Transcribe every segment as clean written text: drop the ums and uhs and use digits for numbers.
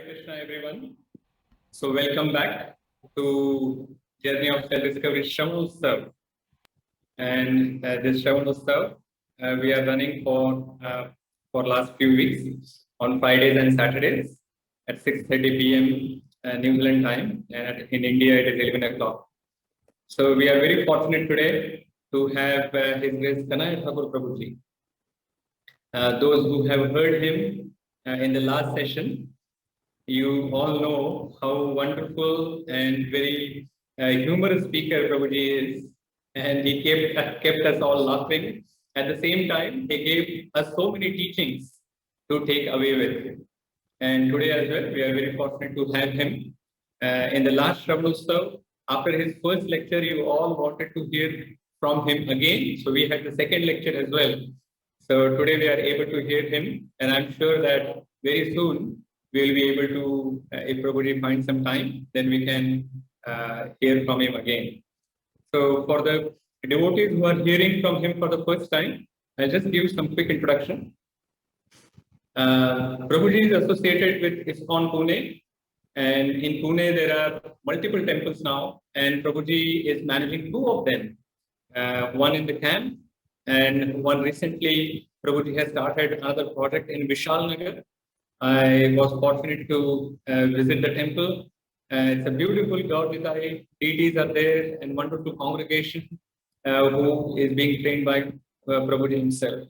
Krishna, everyone. So welcome back to Journey of Self-Discovery Sravan Utsav. And this Sravan Utsav, we are running for last few weeks on Fridays and Saturdays at 6:30 p.m. New Zealand time, and in India it is 11 o'clock. So we are very fortunate today to have His Grace Kanai Thakur Prabhuji. Those who have heard him in the last session, you all know how wonderful and very humorous speaker Prabhuji is, and he kept us all laughing. At the same time, he gave us so many teachings to take away with. And today as well, we are very fortunate to have him. In the last Sravan Utsav, after his first lecture, you all wanted to hear from him again. So we had the second lecture as well. So today we are able to hear him, and I'm sure that very soon we will be able to, if Prabhuji finds some time, then we can hear from him again. So for the devotees who are hearing from him for the first time, I'll just give some quick introduction. Prabhuji is associated with Iskcon Pune, and in Pune there are multiple temples now, and Prabhuji is managing two of them, one in the camp, and one recently Prabhuji has started another project in Viṣṇuloka. I was fortunate to visit the temple. It's a beautiful God with eye. Deities are there, and wonderful congregation who is being trained by Prabhuji himself.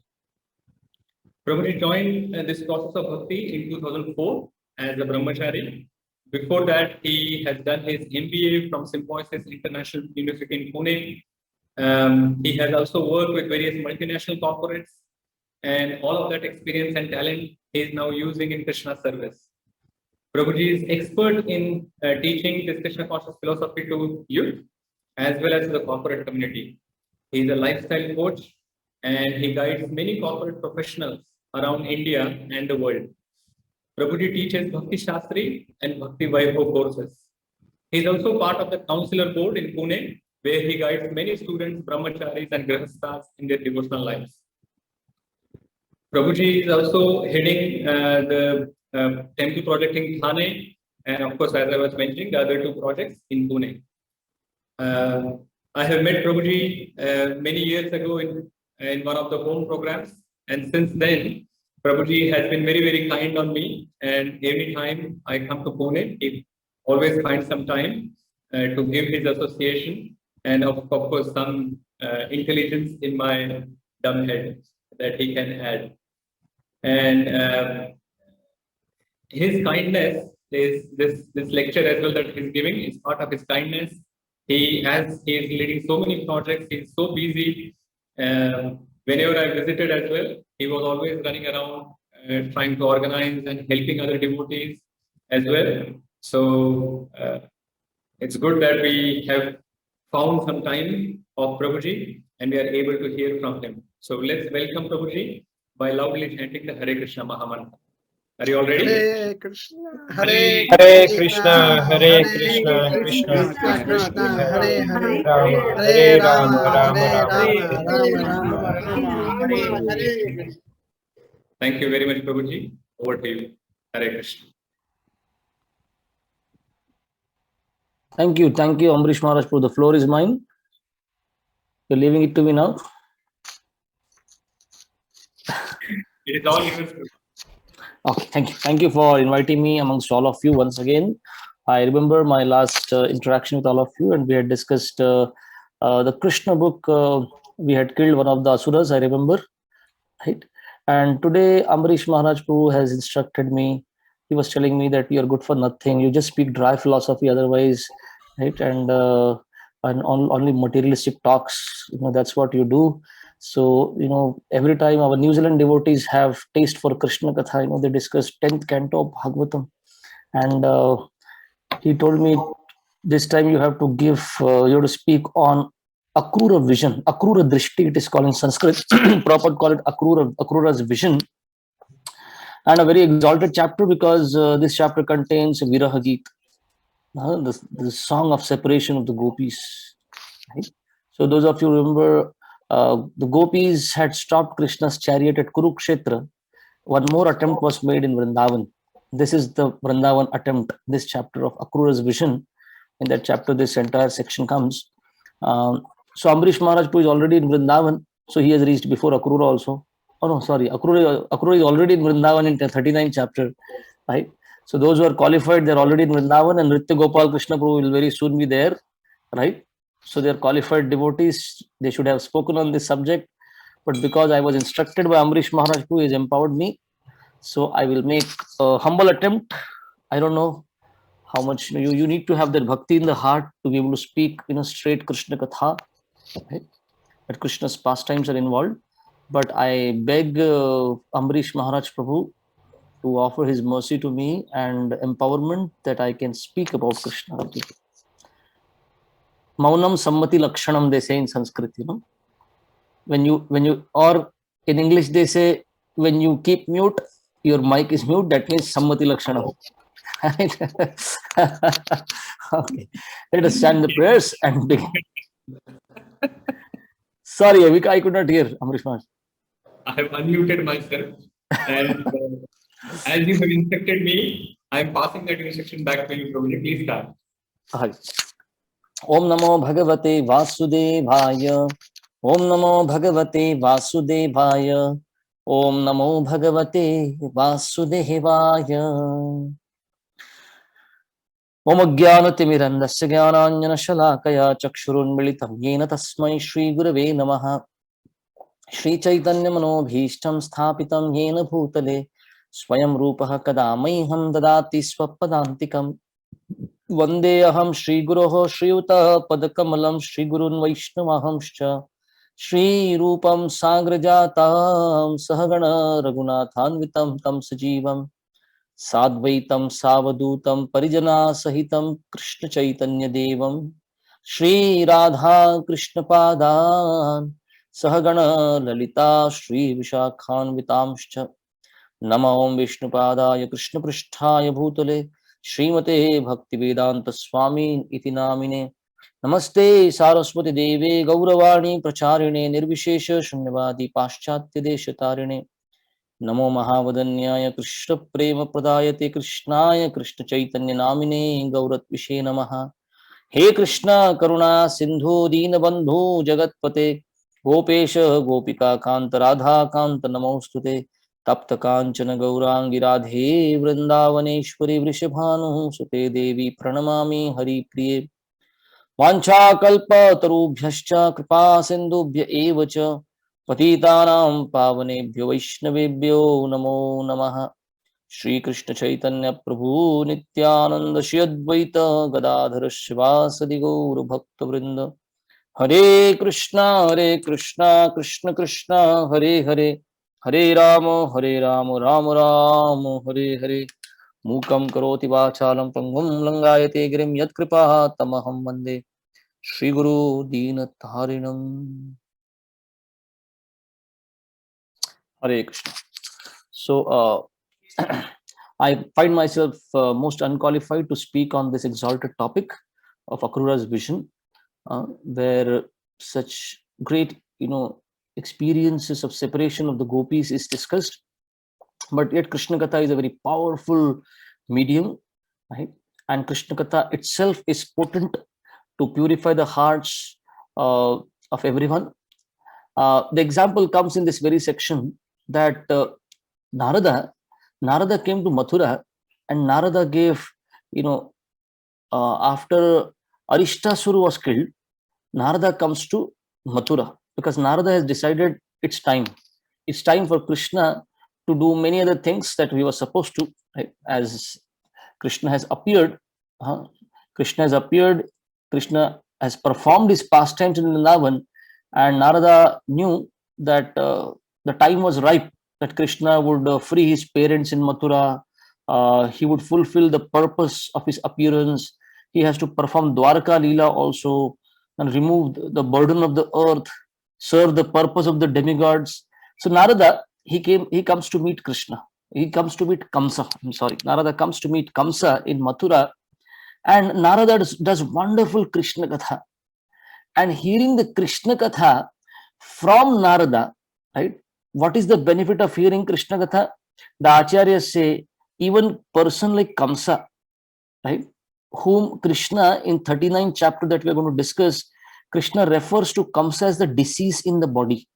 Prabhuji joined this process of bhakti in 2004 as a brahmachari. Before that, he has done his MBA from Symbiosis International University in Pune. He has also worked with various multinational corporates, and all of that experience and talent he is now using in Krishna service. Prabhuji is expert in teaching this Krishna conscious philosophy to youth as well as to the corporate community. He is a lifestyle coach, and he guides many corporate professionals around India and the world. Prabhuji teaches Bhakti Shastri and Bhakti Vaibhav courses. He is also part of the counselor board in Pune, where he guides many students, brahmacharis and grahasthas in their devotional lives. Prabhuji is also heading the temple project in Kanai, and of course, as I was mentioning, the other two projects in Pune. I have met Prabhuji many years ago in one of the home programs, and since then, Prabhuji has been very, very kind on me, and every time I come to Pune, he always finds some time to give his association, and of course, some intelligence in my dumb head that he can add. And his kindness is this lecture as well that he's giving is part of his kindness. He is leading so many projects. He's so busy. Whenever I visited as well, he was always running around trying to organize and helping other devotees as well. So it's good that we have found some time of Prabhuji and we are able to hear from him. So let's welcome Prabhuji by loudly chanting the Hare Krishna Mahamantra. Are you all ready? Hare Krishna, Hare Krishna, Hare Krishna, Krishna Krishna, Hare Hare, Rama, Hare Hare Rama, Rama, Hare Rama Rama, Rama. Rama Rama, Hare. Thank you very much, Prabhuji. Over to you. Hare Krishna. Thank you, Amrish Maharaj. The floor is mine. You're leaving it to me now. It is all yours. Okay, thank you for inviting me amongst all of you once again. I remember my last interaction with all of you, and we had discussed the Krishna book. We had killed one of the asuras, I remember, right? And today Amrish Maharaj Prabhu has instructed me. He was telling me that you're good for nothing. You just speak dry philosophy otherwise, right? And only materialistic talks. That's what you do. So, every time our New Zealand devotees have taste for Krishna Katha, they discuss 10th canto of Bhagavatam. And he told me this time you have to you have to speak on Akrūra vision, Akrūra Drishti, it is called in Sanskrit. Prabhupada call it Akrūra's vision. And a very exalted chapter because this chapter contains Viraha Geet, the song of separation of the gopis. Right? So those of you remember, the gopis had stopped Krishna's chariot at Kurukshetra. One more attempt was made in Vrindavan. This is the Vrindavan attempt, this chapter of Akrūra's vision. In that chapter, this entire section comes. So Ambarish Maharaj is already in Vrindavan, so he has reached before Akrūra also. Oh no, sorry, Akrūra is already in Vrindavan in the 39th chapter, right? So those who are qualified, they're already in Vrindavan, and Nritya Gopal Krishna Prabhu will very soon be there, right? So they're qualified devotees. They should have spoken on this subject, but because I was instructed by Ambarish Maharaj, who has empowered me, so I will make a humble attempt. I don't know how much you need to have that bhakti in the heart to be able to speak, straight Krishna Katha, right? But Krishna's pastimes are involved. But I beg Ambarish Maharaj Prabhu to offer his mercy to me and empowerment that I can speak about Krishna. Maunam sammati lakshanam, they say in Sanskrit, when you, or in English they say, when you keep mute, your mic is mute, that means sammati lakshanam. Okay, let us chant the prayers and begin. Sorry, I could not hear Ambarish Maharaj. I have unmuted myself, and as you have instructed me, I am passing that instruction back to you, Prabhuji. Please start. Om Namo Bhagavate Vasudevaya. Om Namo Bhagavate Vasudevaya. Om Namo Bhagavate Vasudevaya. Om Jnanatimirandasya Jnananjana Shalakaya Chakshurunmilitam Yena Tasmai Shri Gurave Namaha. Shri Chaitanya Manobhishtam Sthapitam Yena Bhutale Swayam Rupaha Kadamaiham Dadati Swapadantikam. Vande aham Shri Guroho Shriyuta Padakamalam Shri Gurun Vaishnavahamscha Shri Rupam Sagrajatam Sahagana Raghunathanvitam Tam Sajivam Sadvaitam Savadutam Parijana Sahitam Krishna Chaitanya Devam Shri Radha Krishna Padan Sahagana Lalita Shri Vishakhanvitamscha Nama Om Vishnu Padaya Krishna Pristhaya Bhutale Srimate Bhakti Vedanta Swami iti namine. Namaste Saraswati Deve Gauravani Pracharine Nirvishesha Shunyavadi Paschatya Deshatarine. Namo Mahavadanyaya Krishna Prema Pradayate Krishnaya Krishna Chaitanya Namine Gaurat Vishe Namaha. He Krishna Karuna Sindhu Dina Bandhu Jagatpate Gopesha Gopika Kanta Radha Kanta Namostute. तप्त कांचन गौरांगी राधे वृंदावनेश्वरी वृषभानु सुते देवी प्रणमामि हरिप्रिये. वाञ्छाकल्पतरुभ्यश्च कृपा सिन्धुभ्य एव च पतितानां पावनेभ्यो वैष्णवेभ्यो नमो नमः. श्री कृष्ण चैतन्य प्रभु नित्यानंद श्री अद्वैत गदाधर शिवासदि गौर भक्त वृंद. हरे Krishna Krishna Krishna Hare Hare. Hare Rama, Rama Rama, Hare Hare. Mukam karoti vachalam pangum langayate girim yat kripa tamaham vande Shri Guru Deenatharinam. Hare Krishna. So, I find myself most unqualified to speak on this exalted topic of Akrūra's vision, where such great, experiences of separation of the gopis is discussed, but yet Krishna Katha is a very powerful medium, right? And Krishna Katha itself is potent to purify the hearts of everyone. The example comes in this very section that Narada came to Mathura, and Narada gave, after Arishtasura was killed, Narada comes to Mathura, because Narada has decided it's time. It's time for Krishna to do many other things that we were supposed to, right? As Krishna has appeared, Krishna has performed his pastimes in Vrindavan, and Narada knew that the time was ripe, that Krishna would free his parents in Mathura. He would fulfill the purpose of his appearance. He has to perform Dwarka Leela also, and remove the burden of the earth, serve the purpose of the demigods. So Narada, he comes to meet Krishna. He comes to meet Kamsa. Narada comes to meet Kamsa in Mathura, and Narada does wonderful Krishna Katha. And hearing the Krishna Katha from Narada, right? What is the benefit of hearing Krishna Katha? The Acharyas say even person like Kamsa, right, whom Krishna in 39th chapter that we are going to discuss, Krishna refers to Kamsa as the disease in the body.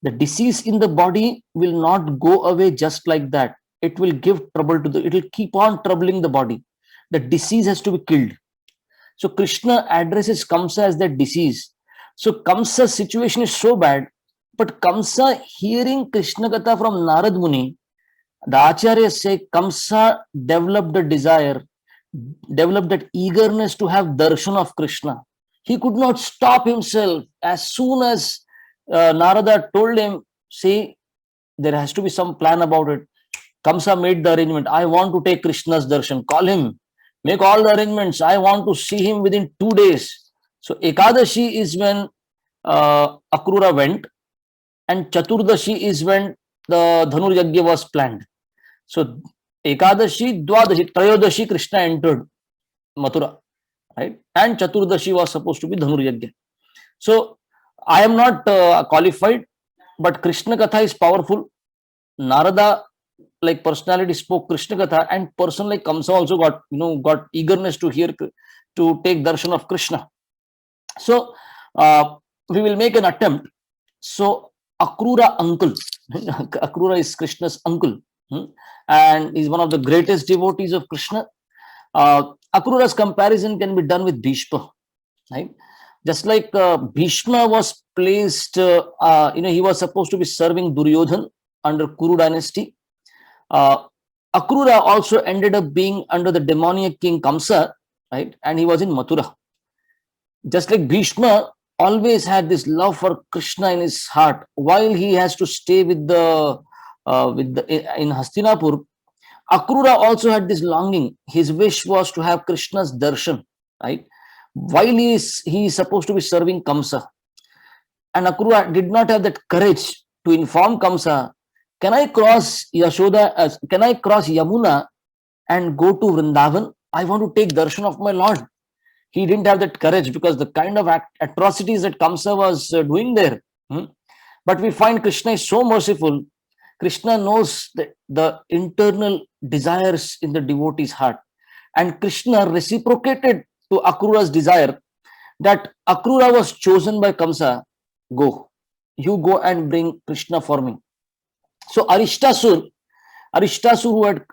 The disease in the body will not go away just like that. It will give trouble to it will keep on troubling the body. The disease has to be killed. So Krishna addresses Kamsa as that disease. So Kamsa's situation is so bad, but Kamsa hearing Krishna Katha from Narad Muni, the Acharyas say Kamsa developed the desire, developed that eagerness to have darshan of Krishna. He could not stop himself. As soon as Narada told him, see, there has to be some plan about it. Kamsa made the arrangement. I want to take Krishna's darshan. Call him. Make all the arrangements. I want to see him within 2 days. So Ekadashi is when Akrūra went, and Chaturdashi is when the Dhanur Yagya was planned. So Ekadashi, Dwadashi, Trayodashi, Krishna entered Mathura, right? And Chaturdashi was supposed to be Dhanur Yagya. So I am not qualified, but Krishna Katha is powerful. Narada, like personality, spoke Krishna Katha, and person like Kamsa also got eagerness to hear, to take darshan of Krishna. So we will make an attempt. So Akrūra uncle, Akrūra is Krishna's uncle, and is one of the greatest devotees of Krishna. Akrūra's comparison can be done with Bhishma, right? Just like Bhishma was placed, he was supposed to be serving Duryodhan under Kuru dynasty. Akrūra also ended up being under the demoniac king Kamsa, right? And he was in Mathura. Just like Bhishma always had this love for Krishna in his heart, while he has to stay in Hastinapur, Akrūra also had this longing. His wish was to have Krishna's darshan, right? While he is supposed to be serving Kamsa. And Akrūra did not have that courage to inform Kamsa, can I cross Yamunā and go to Vrindavan? I want to take darshan of my Lord. He didn't have that courage because the kind of atrocities that Kamsa was doing there. But we find Krishna is so merciful. Krishna knows the internal desires in the devotee's heart. And Krishna reciprocated to Akrūra's desire that Akrūra was chosen by Kamsa. Go. You go and bring Krishna for me. So Arishtasur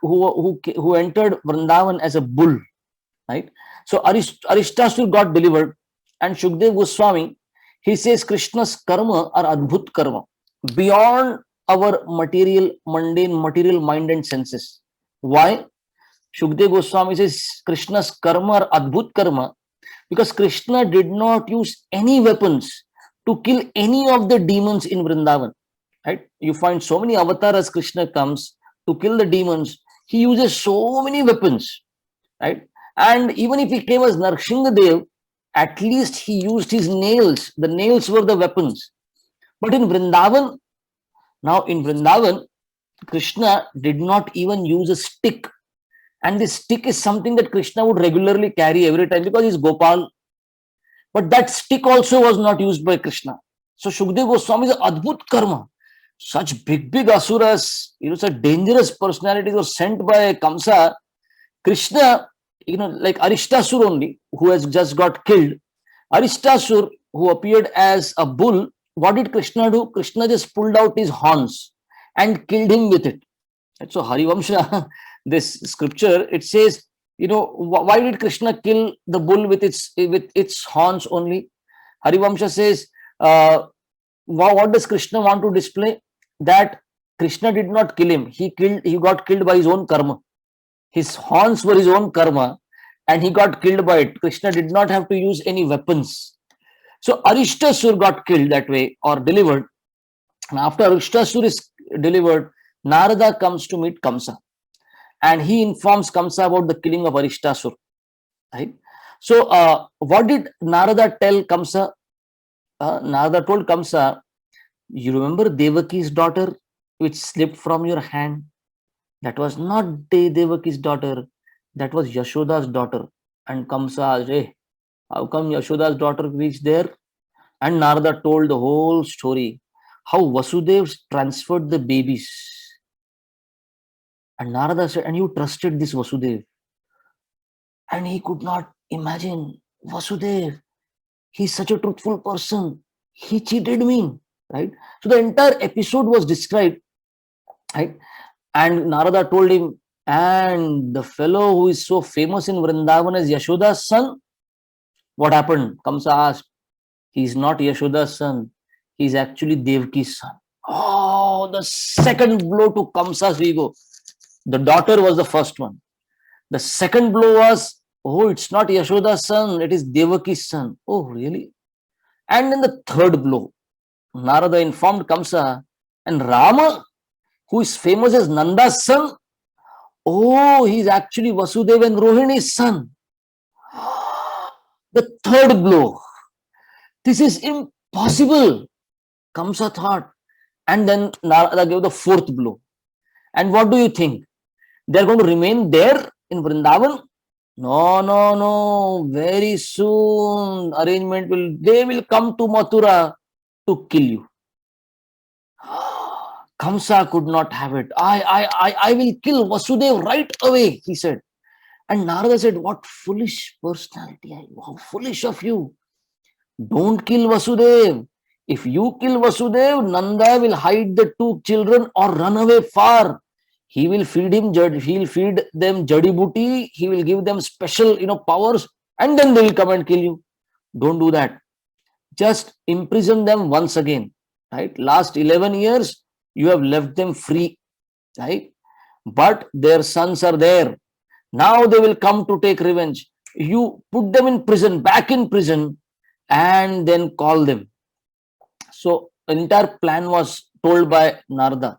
who entered Vrindavan as a bull, right? So Arishtasur got delivered, and Shukdev Goswami, he says Krishna's karma are adbhut karma, beyond our mundane material mind and senses. Why? Shukdev Goswami says Krishna's karma are adbhut karma because Krishna did not use any weapons to kill any of the demons in Vrindavan. Right? You find so many avatars Krishna comes to kill the demons. He uses so many weapons, right? And even if he came as Narsinghadev, at least he used his nails. The nails were the weapons. But in Vrindavan, Krishna did not even use a stick. And this stick is something that Krishna would regularly carry every time because he's Gopal. But that stick also was not used by Krishna. So Shukdev Goswami is adbhut karma. Such big asuras, such dangerous personalities were sent by Kamsa. Krishna, like Arishtasur only, who has just got killed. Arishtasur, who appeared as a bull, what did Krishna do? Krishna just pulled out his horns and killed him with it. And so Harivamsha, this scripture, it says, why did Krishna kill the bull with its horns only? Harivamsha says, what does Krishna want to display? That Krishna did not kill him. He got killed by his own karma. His horns were his own karma, and he got killed by it. Krishna did not have to use any weapons. So Arishtasur got killed that way, or delivered. And after Arishtasur is delivered, Narada comes to meet Kamsa, and he informs Kamsa about the killing of Arishtasur. Right? So what did Narada tell Kamsa? Narada told Kamsa, you remember Devaki's daughter which slipped from your hand? That was not Devaki's daughter. That was Yashoda's daughter. And Kamsa asked, hey, how come Yashoda's daughter reached there? And Narada told the whole story. How Vasudev transferred the babies. And Narada said, and you trusted this Vasudev. And he could not imagine, Vasudev, he's such a truthful person. He cheated me, right? So the entire episode was described, right? And Narada told him, and the fellow who is so famous in Vrindavan is Yashoda's son. What happened? Kamsa asked, he's not Yashoda's son. He's actually Devaki's son. Oh, the second blow to Kamsa's ego. The daughter was the first one. The second blow was, oh, it's not Yashoda's son, it is Devaki's son. Oh, really? And then the third blow, Narada informed Kamsa, and Rama, who is famous as Nanda's son, oh, he's actually Vasudeva and Rohini's son. The third blow. This is impossible, Kamsa thought. And then Narada gave the fourth blow. And what do you think? They're going to remain there in Vrindavan? No, no, no. Very soon, they will come to Mathura to kill you. Kamsa could not have it. I will kill Vasudeva right away, he said. And Narada said, what foolish personality. How foolish of you. Don't kill Vasudeva. If you kill Vasudeva, Nanda will hide the two children or run away far. He will feed them jadi booty. He will give them special, powers, and then they will come and kill you. Don't do that. Just imprison them once again. Right? Last 11 years, you have left them free. Right? But their sons are there. Now they will come to take revenge. You put them in prison, back in prison, and then call them. So, entire plan was told by Narada,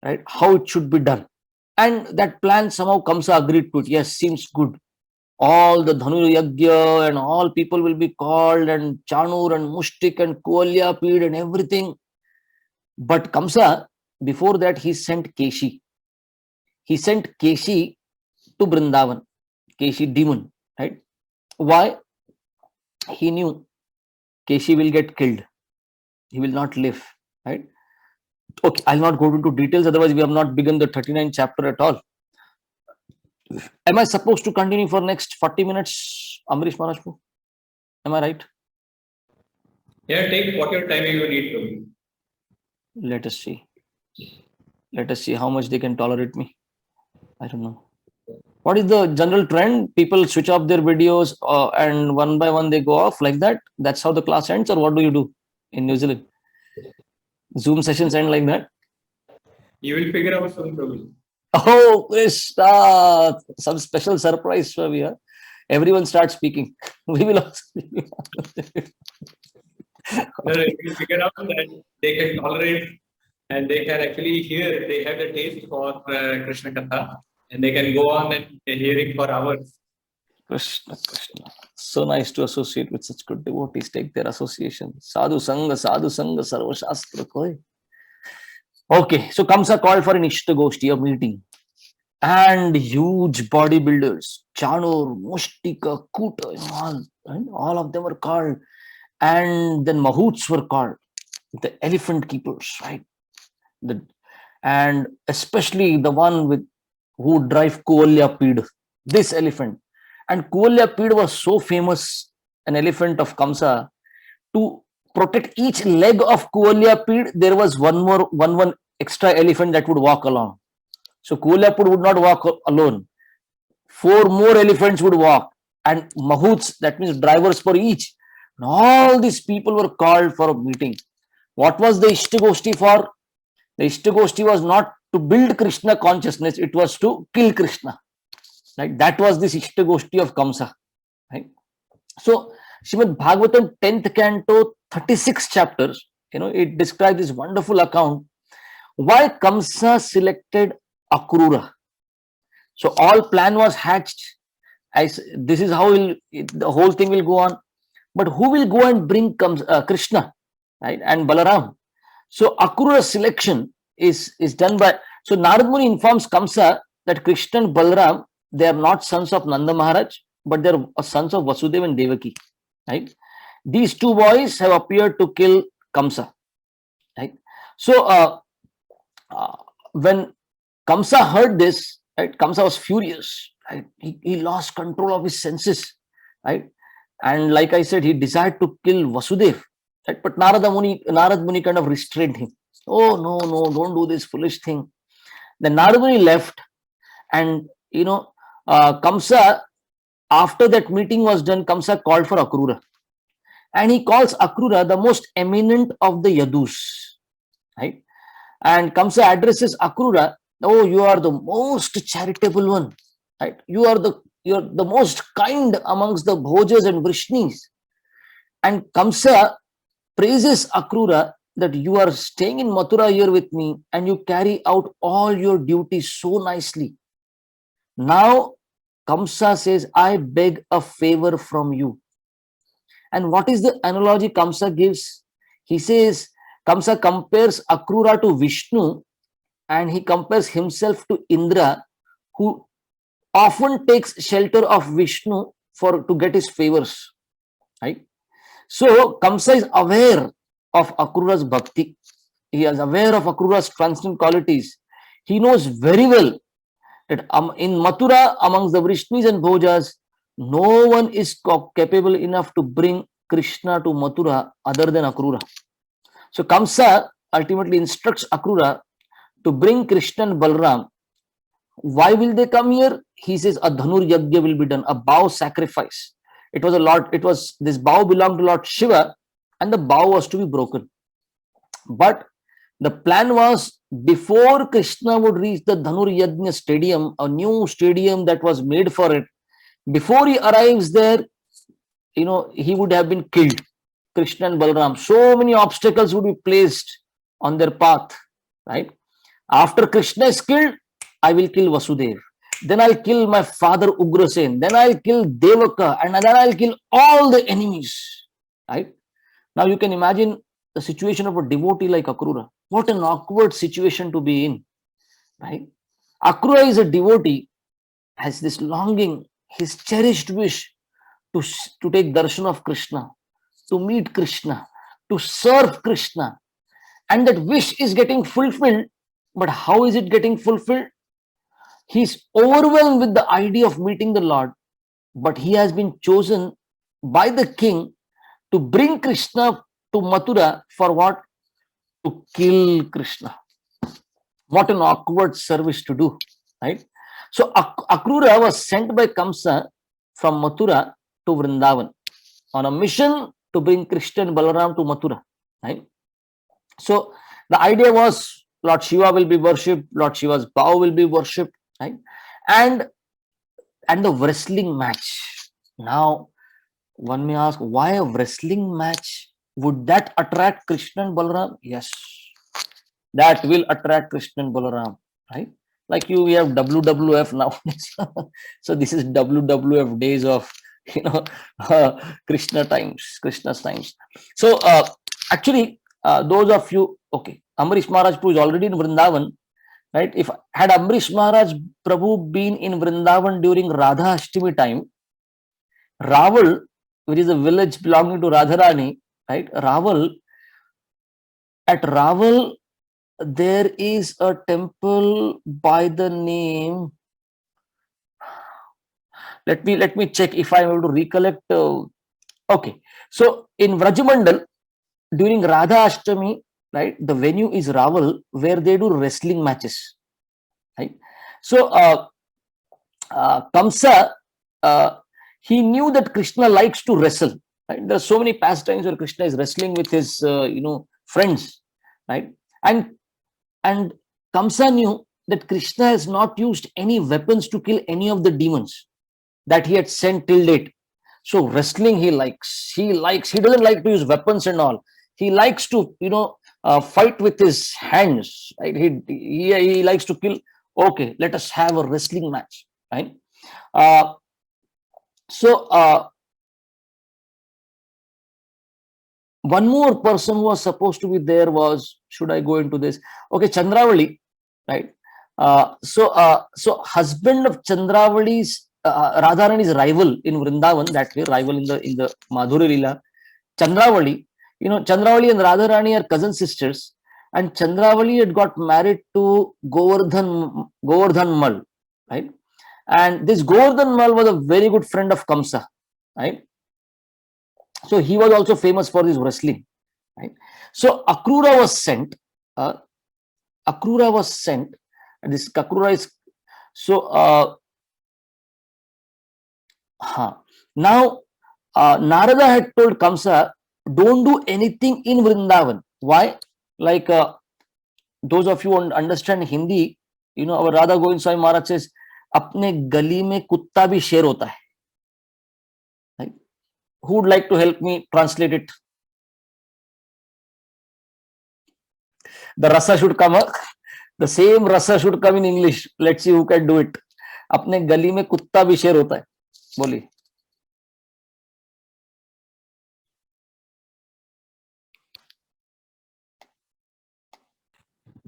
right? How it should be done. And that plan somehow Kamsa agreed to it. Yes, seems good. All the Dhanu Yagya and all people will be called, and Chanur and Mushtik and Kualyapid and everything. But Kamsa, before that, he sent Keshi. He sent Keshi to Vrindavan. Keshi demon, right? Why? He knew Keshi will get killed. He will not live, right? Okay, I'll not go into details, otherwise we have not begun the 39th chapter at all. Am I supposed to continue for next 40 minutes, Amrish Maharajpu? Am I right? Yeah, take whatever time you need to. Let us see. Let us see how much they can tolerate me. I don't know. What is the general trend? People switch off their videos and one by one they go off like that? That's how the class ends, or what do you do in New Zealand? Zoom sessions end like that? You will figure out soon, Prabhu. Oh, Krishna! Some special surprise for me. Huh? Everyone starts speaking. We will also speak. You will figure out that they can tolerate and they can actually hear. They have the taste for Krishna Katha, and they can go on and hearing for hours. Krishna, Krishna. So nice to associate with such good devotees. Take their association. Sadhu Sangha, Sarva Shastra Koi. Okay, so Kamsa called for an Ishtagoshti, a meeting. And huge bodybuilders, Chanur, Mushtika, Kuta, all of them were called. And then Mahouts were called, the elephant keepers, right? And especially the one who drive Kualyapid, this elephant. And Kualyapid was so famous, an elephant of Kamsa. To protect each leg of Kualyapid, there was one extra elephant that would walk along. So Kualyapid would not walk alone. 4 more elephants would walk, and Mahouts, that means drivers for each. And all these people were called for a meeting. What was the Ishtagoshti for? The Ishtagoshti was not to build Krishna consciousness, it was to kill Krishna. Right? That was this Ishtagoshti of Kamsa. Right? So, Srimad Bhagavatam 10th canto, 36 chapters, it describes this wonderful account. Why Kamsa selected Akrūra? So, all plan was hatched. This is how the whole thing will go on. But who will go and bring Krishna, right? And Balaram? So, Akrūra's selection is done by... So, Narad Muni informs Kamsa that Krishna and Balaram, they are not sons of Nanda Maharaj, but they are sons of Vasudeva and Devaki. Right? These 2 boys have appeared to kill Kamsa. Right? So, when Kamsa heard this, right? Kamsa was furious, right? He lost control of his senses, right? And like I said, he desired to kill Vasudev, right? But Narad Muni kind of restrained him. Oh, no, don't do this foolish thing. Then Narad Muni left, and Kamsa, after that meeting was done, Kamsa called for Akrūra. And he calls Akrūra the most eminent of the Yadus, right? And Kamsa addresses Akrūra, oh, you are the most charitable one, right? You're the most kind amongst the Bhojas and Vrishnis. And Kamsa praises Akrūra that you are staying in Mathura here with me and you carry out all your duties so nicely. Now, Kamsa says, I beg a favor from you. And what is the analogy Kamsa gives? He says, Kamsa compares Akrūra to Viṣṇu, and he compares himself to Indra, who often takes shelter of Viṣṇu to get his favors, right? So Kamsa is aware of Akrūra's bhakti. He is aware of Akrūra's transcendent qualities. He knows very well that in Mathura, amongst the Vrishnis and Bhojas, no one is capable enough to bring Krishna to Mathura other than Akrūra. So Kamsa ultimately instructs Akrūra to bring Krishna and Balram. Why will they come here? He says a Dhanur Yagya will be done, a bow sacrifice. This bow belonged to Lord Shiva, and the bow was to be broken. But the plan was, before Krishna would reach the Dhanur Yajna stadium, a new stadium that was made for it, before he arrives there, he would have been killed, Krishna and Balram. So many obstacles would be placed on their path, right? After Krishna is killed, I will kill Vasudev. Then I'll kill my father Ugrasen. Then I'll kill Devaka. And then I'll kill all the enemies, right? Now you can imagine the situation of a devotee like Akrūra. What an awkward situation to be in, right? Akrūra is a devotee, has this longing, his cherished wish to take darshan of Krishna, to meet Krishna, to serve Krishna. And that wish is getting fulfilled. But how is it getting fulfilled? He's overwhelmed with the idea of meeting the Lord, but he has been chosen by the king to bring Krishna to Mathura for what? To kill Krishna. What an awkward service to do, right? So Akrūra was sent by Kamsa from Mathura to Vrindavan on a mission to bring Krishna and Balaram to Mathura, right? So the idea was Lord Shiva will be worshipped, Lord Shiva's bow will be worshipped, right? And the wrestling match. Now, one may ask, why a wrestling match? Would that attract Krishna and Balaram? Yes, that will attract Krishna and Balaram, right? Like we have WWF now. So this is WWF days of, Krishna's times. So actually, those of you, okay, Amrish Maharaj Prabhu is already in Vrindavan, right? If had Amrish Maharaj Prabhu been in Vrindavan during Radha Ashtami time, Raval, which is a village belonging to Radharani, right? At Raval, there is a temple by the name. Let me check if I am able to recollect. Okay, so in Vrajamandal during Radha Ashtami, right, the venue is Raval, where they do wrestling matches, right? So Kamsa, he knew that Krishna likes to wrestle, right? There are so many pastimes where Krishna is wrestling with his friends, right? And Kamsa knew that Krishna has not used any weapons to kill any of the demons that he had sent till date. So wrestling he likes. He doesn't like to use weapons and all. He likes to, fight with his hands, right? He likes to kill. Okay, let us have a wrestling match, right? One more person who was supposed to be there was, should I go into this? Okay, Chandravali, right? So husband of Chandravali's, Radharani's rival in Vrindavan, that way, rival in the Madhuri Leela, Chandravali. Chandravali and Radharani are cousin sisters, and Chandravali had got married to Govardhan Mal, right? And this Govardhan Mal was a very good friend of Kamsa, right? So he was also famous for his wrestling, right? So Akrūra was sent. Akrūra was sent. And this Akrūra is so. Now Narada had told Kamsa, don't do anything in Vrindavan. Why? Like those of you who understand Hindi, you know, our Radha Govind Swami Maharaj says, apne gali mein kutta bhi sher hota hai. Right? Who would like to help me translate it? The rasa should come up. The same rasa should come in English. Let's see who can do it. Apne gali mein kutta bhi sher hota hai. Boli.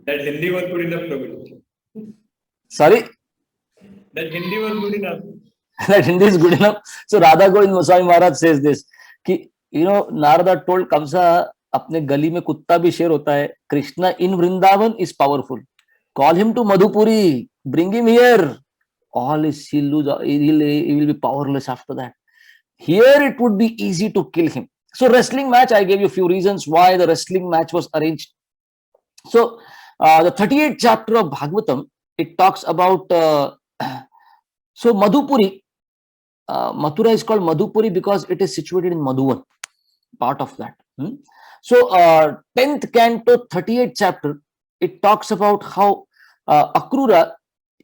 That Hindi was good enough, Prabhuji. Sorry? That Hindi was good enough. That Hindi is good enough. So Radha Govind Swami Maharaj says this, ki, you know, Narada told Kamsa, apne gali mein kutta bhi sher hota hai. Krishna in Vrindavan is powerful. Call him to Madhupuri. Bring him here. All is he'll lose. He will be powerless after that. Here it would be easy to kill him. So wrestling match, I gave you a few reasons why the wrestling match was arranged. So the 38th chapter of Bhagavatam, it talks about so Madhupuri. Mathura is called Madhupuri because it is situated in Madhuvan, part of that. So 10th canto, 38th chapter, it talks about how Akrūra,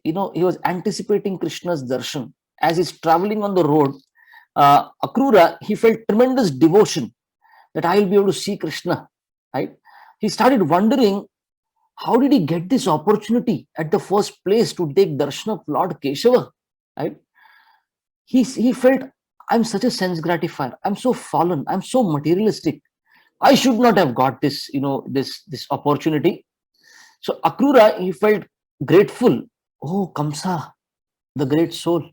you know, he was anticipating Krishna's darshan. As he's traveling on the road, Akrūra, he felt tremendous devotion that I will be able to see Krishna, right? He started wondering, how did he get this opportunity at the first place to take darshan of Lord Keshava, right? He felt, I'm such a sense gratifier. I'm so fallen. I'm so materialistic. I should not have got this, you know, this opportunity. So Akrūra, he felt grateful. Oh, Kamsa, the great soul.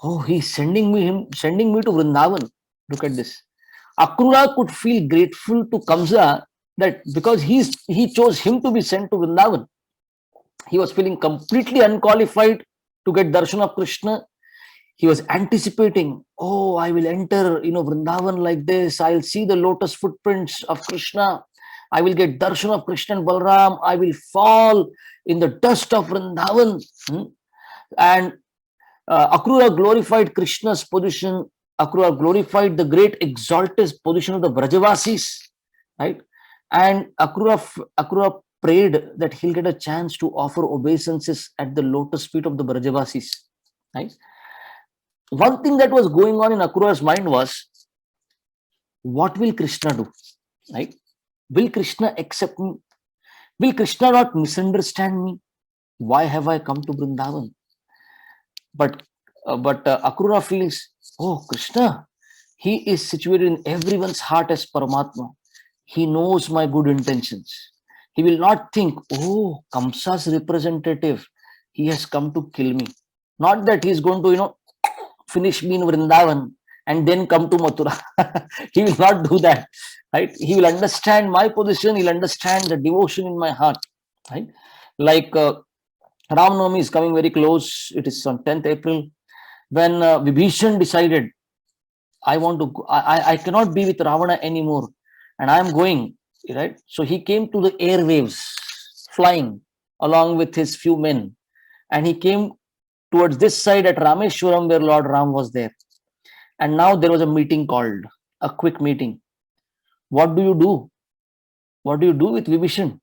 Oh, he's sending me to Vrindavan. Look at this. Akrūra could feel grateful to Kamsa that because he chose him to be sent to Vrindavan. He was feeling completely unqualified to get darshan of Krishna. He was anticipating, oh, I will enter, you know, Vrindavan like this. I'll see the lotus footprints of Krishna. I will get darshan of Krishna and Balram. I will fall in the dust of Vrindavan. And Akrūra glorified Krishna's position. Akrūra glorified the great exalted position of the Brajavasis, right? And Akrūra prayed that he'll get a chance to offer obeisances at the lotus feet of the Brajavasis, right? One thing that was going on in Akrūra's mind was, what will Krishna do, right? Will Krishna accept me? Will Krishna not misunderstand me? Why have I come to Vrindavan? But Akrūra feels, oh, Krishna, he is situated in everyone's heart as Paramatma. He knows my good intentions. He will not think, oh, Kamsa's representative, he has come to kill me. Not that he is going to, you know, finish me in Vrindavan and then come to Mathura. He will not do that, right? He will understand my position. He'll understand the devotion in my heart, right? Like Ram Navami is coming very close. It is on 10th April. When Vibhishan decided, I want to go, I cannot be with Ravana anymore, and I am going, right? So he came to the airwaves, flying along with his few men, and he came towards this side at Rameshwaram where Lord Ram was there. And now there was a meeting called, a quick meeting. What do you do? What do you do with Vibhishan?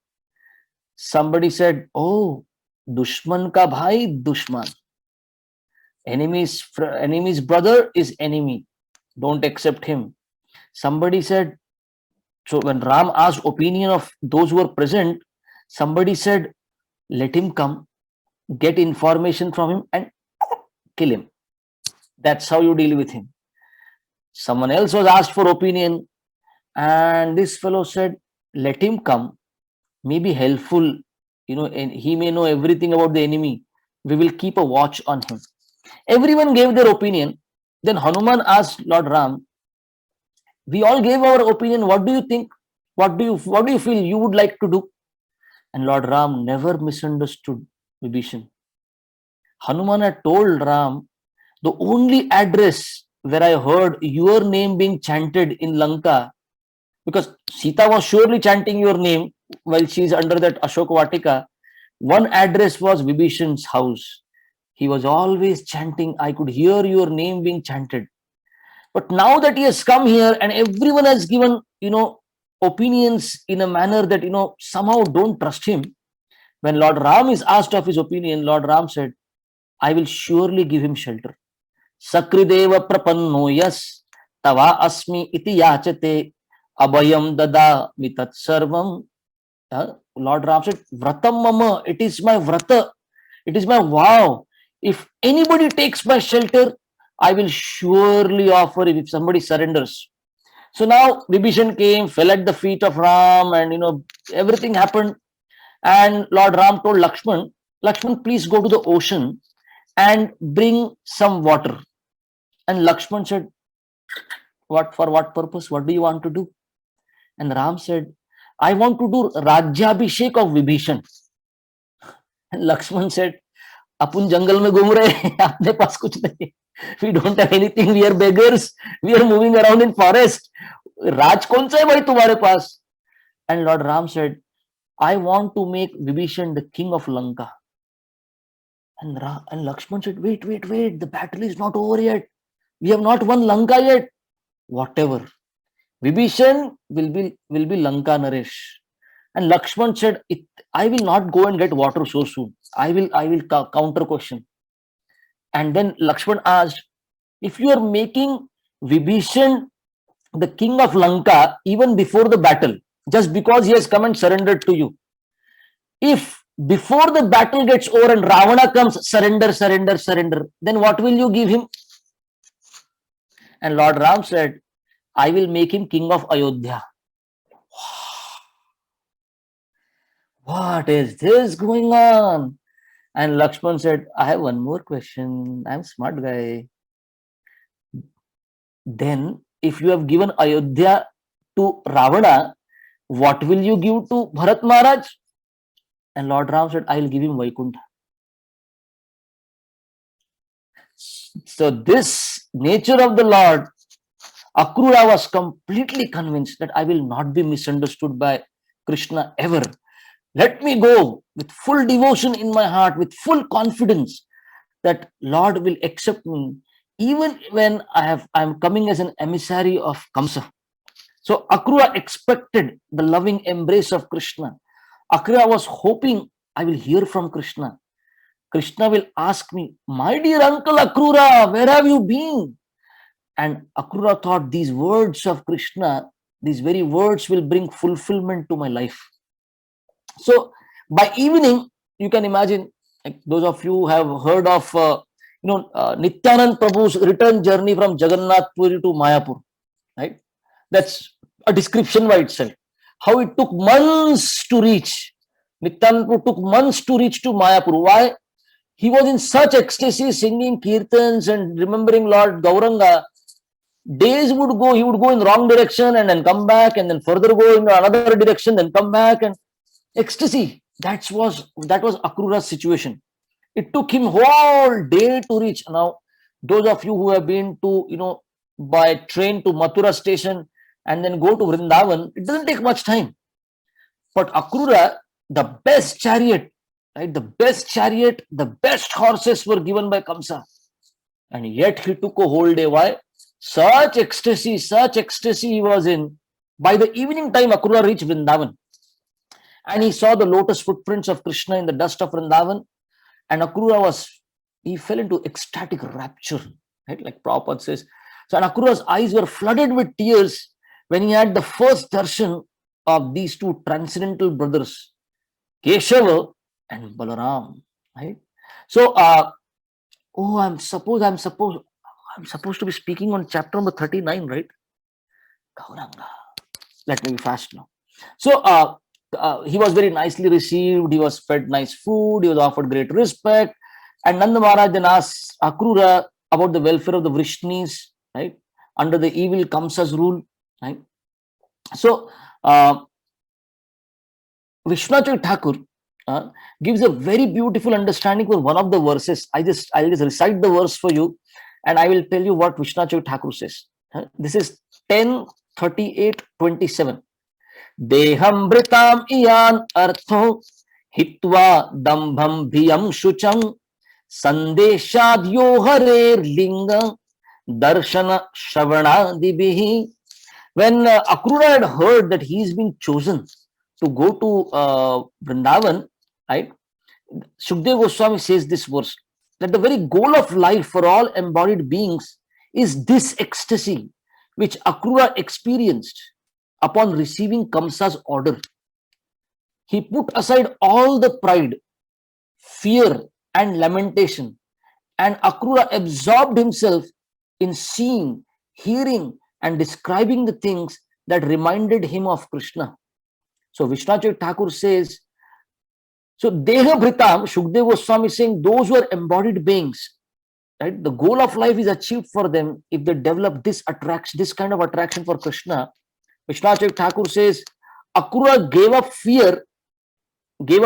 Somebody said, oh, Dushman ka bhai, Dushman. Enemy's brother is enemy. Don't accept him. Somebody said, so when Ram asked opinion of those who were present, somebody said, let him come, get information from him and kill him. That's how you deal with him. Someone else was asked for opinion, and this fellow said, let him come, may be helpful, you know, and he may know everything about the enemy. We will keep a watch on him. Everyone gave their opinion. Then Hanuman asked Lord Ram, we all gave our opinion. What do you think? What do you feel you would like to do? And Lord Ram never misunderstood Vibhishan. Hanuman had told Ram, the only address where I heard your name being chanted in Lanka, because Sita was surely chanting your name while she is under that Ashoka Vatika, one address was Vibhishan's house. He was always chanting, I could hear your name being chanted. But now that he has come here and everyone has given, opinions in a manner that, somehow don't trust him. When Lord Ram is asked of his opinion, Lord Ram said, I will surely give him shelter. Sakrideva prapanno yas tava asmi iti yachate abhayam dada mitat sarvam. Lord Ram said, Vratam mama, it is my vrata, it is my vow. If anybody takes my shelter, I will surely offer if somebody surrenders. So now Vibhishan came, fell at the feet of Ram, and everything happened. And Lord Ram told Lakshman, Lakshman, please go to the ocean and bring some water. And Lakshman said, for what purpose? What do you want to do? And Ram said, I want to do Rajyabhishek of Vibhishan. And Lakshman said, Apun jungle mein ghum rahe hain, apne paas kuch nahi. We don't have anything, we are beggars, we are moving around in forest. Raj kaun sa hai bhai tumhare paas? And Lord Ram said, I want to make Vibhishan the king of Lanka. And Lakshman said, wait, the battle is not over yet. We have not won Lanka yet. Whatever. Vibhishan will be Lanka Naresh. And Lakshman said, I will not go and get water so soon. I will counter question. And then Lakshman asked, if you are making Vibhishan the king of Lanka even before the battle, just because he has come and surrendered to you, if before the battle gets over and Ravana comes, surrender, then what will you give him? And Lord Ram said, I will make him king of Ayodhya. What is this going on? And Lakshman said, I have one more question. I'm a smart guy. Then, if you have given Ayodhya to Ravana, what will you give to Bharat Maharaj? And Lord Ram said, I will give him Vaikuntha. So this nature of the Lord, Akrūra was completely convinced that I will not be misunderstood by Krishna ever. Let me go with full devotion in my heart, with full confidence that Lord will accept me, even when I'm coming as an emissary of Kamsa. So Akrūra expected the loving embrace of Krishna. Akrūra was hoping I will hear from Krishna. Krishna will ask me, my dear uncle Akrūra, where have you been? And Akrūra thought these words of Krishna, these very words will bring fulfillment to my life. So by evening, you can imagine, like those of you who have heard of Nityanand Prabhu's return journey from Jagannath Puri to Mayapur, right? That's a description by itself. How it took months to reach. Nityanand Prabhu took months to reach to Mayapur. Why? He was in such ecstasy, singing kirtans and remembering Lord Gauranga. Days would go, he would go in wrong direction and then come back, and then further go in another direction, then come back, and ecstasy. That was Akrūra's situation. It took him whole day to reach. Now, those of you who have been to, by train to Mathura station and then go to Vrindavan, it doesn't take much time. But Akrūra, the best chariot, right? The best horses were given by Kamsa. And yet he took a whole day. Why? Such ecstasy he was in. By the evening time, Akrūra reached Vrindavan. And he saw the lotus footprints of Krishna in the dust of Vrindavan. And Akrūra he fell into ecstatic rapture, right? Like Prabhupada says. So, and Akrūra's eyes were flooded with tears when he had the first darshan of these two transcendental brothers, Keshava and Balaram, right? So, I'm supposed to be speaking on chapter number 39, right? Gauranga. Let me be fast now. So, he was very nicely received. He was fed nice food. He was offered great respect. And Nanda Maharaj then asked Akrūra about the welfare of the Vrishnis, right? Under the evil Kamsa's rule, right? So, Viṣṇuloka Thakur gives a very beautiful understanding for one of the verses. I'll just recite the verse for you, and I will tell you what Viṣṇuloka Thakur says. This is 10:38:27. Deham britam iyan artho hitva dambham bhiyam shucham sandeshadyo harer linga darshana shravanadibihi. When Akrūra had heard that he is being chosen to go to Vrindavan, right? Sukadeva Goswami says this verse, that the very goal of life for all embodied beings is this ecstasy which Akrūra experienced upon receiving Kamsa's order. He put aside all the pride, fear and lamentation, and Akrūra absorbed himself in seeing, hearing and describing the things that reminded him of Krishna. So Viṣṇuloka Thakur says, so Deha Bhritam, Sukadeva Goswami is saying those who are embodied beings, right? The goal of life is achieved for them if they develop this attraction, this kind of attraction for Krishna. Viṣṇuloka Thakur says Akrūra gave up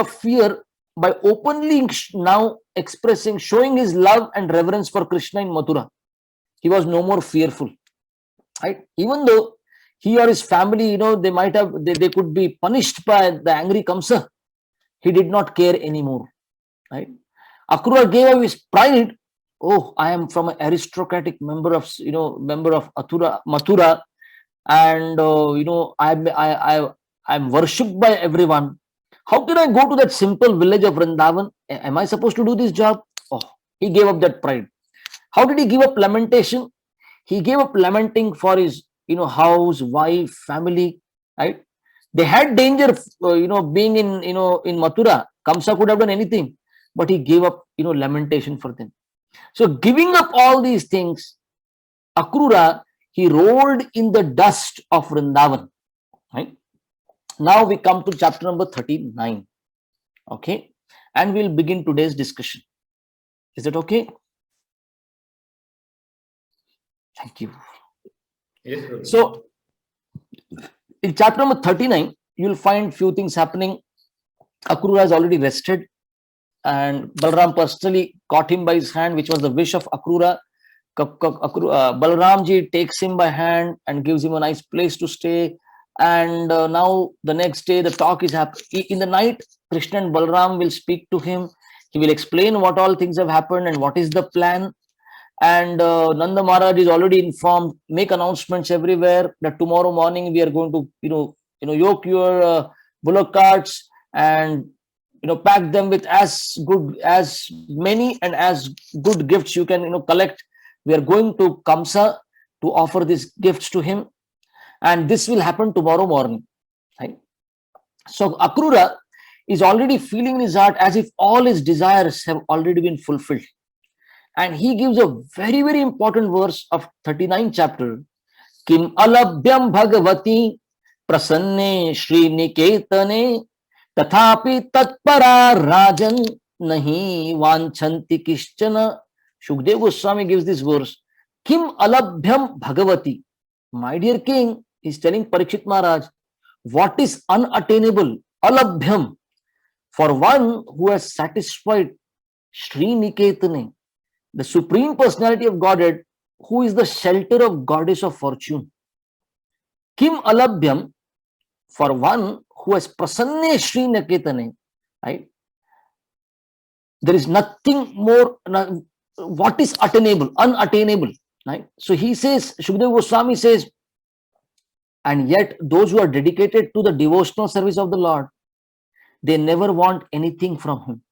fear by openly now expressing, showing his love and reverence for Krishna in Mathura. He was no more fearful, right? Even though he or his family, they could be punished by the angry Kamsa, he did not care anymore, right? Akrūra gave up his pride. Oh, I am from an aristocratic member of Mathura, and I'm worshipped by everyone. How can I go to that simple village of Vrindavan? Am I supposed to do this job? Oh, he gave up that pride. How did he give up lamentation? He gave up lamenting for his house, wife, family, right? They had danger being in Mathura. Kamsa could have done anything, but he gave up lamentation for them. So giving up all these things, Akrūra, he rolled in the dust of Vrindavan, right? Now we come to chapter number 39, okay, and we'll begin today's discussion. Is it okay? Thank you. Yes, Prabhuji. So in chapter number 39, you'll find few things happening. Akrūra has already rested, and Balaram personally caught him by his hand, which was the wish of Akrūra. Balaramji takes him by hand and gives him a nice place to stay. And now the next day the talk is happening. In the night, Krishna and Balaram will speak to him. He will explain what all things have happened and what is the plan. And Nanda Maharaj is already informed, make announcements everywhere that tomorrow morning we are going to yoke your bullock carts and pack them with as many and as good gifts you can collect. We are going to Kamsa to offer these gifts to him, and this will happen tomorrow morning, right? So Akrūra is already feeling in his heart as if all his desires have already been fulfilled, and he gives a very, very important verse of 39th chapter. Kim alabhyam bhagavati prasanne shri niketane tathapi tatpara rajan nahi vanchanti kishchana. Sukadeva Goswami gives this verse. Kim alabhyam bhagavati. My dear king, he's telling Parikshit Maharaj, what is unattainable, alabhyam, for one who has satisfied Sri Niketane, the Supreme Personality of Godhead, who is the shelter of Goddess of Fortune. Kim alabhyam, for one who has prasanne Sri Niketane, right? There is nothing more. What is attainable, unattainable, right? So he says, Sukadeva Goswami says, and yet those who are dedicated to the devotional service of the Lord, they never want anything from him.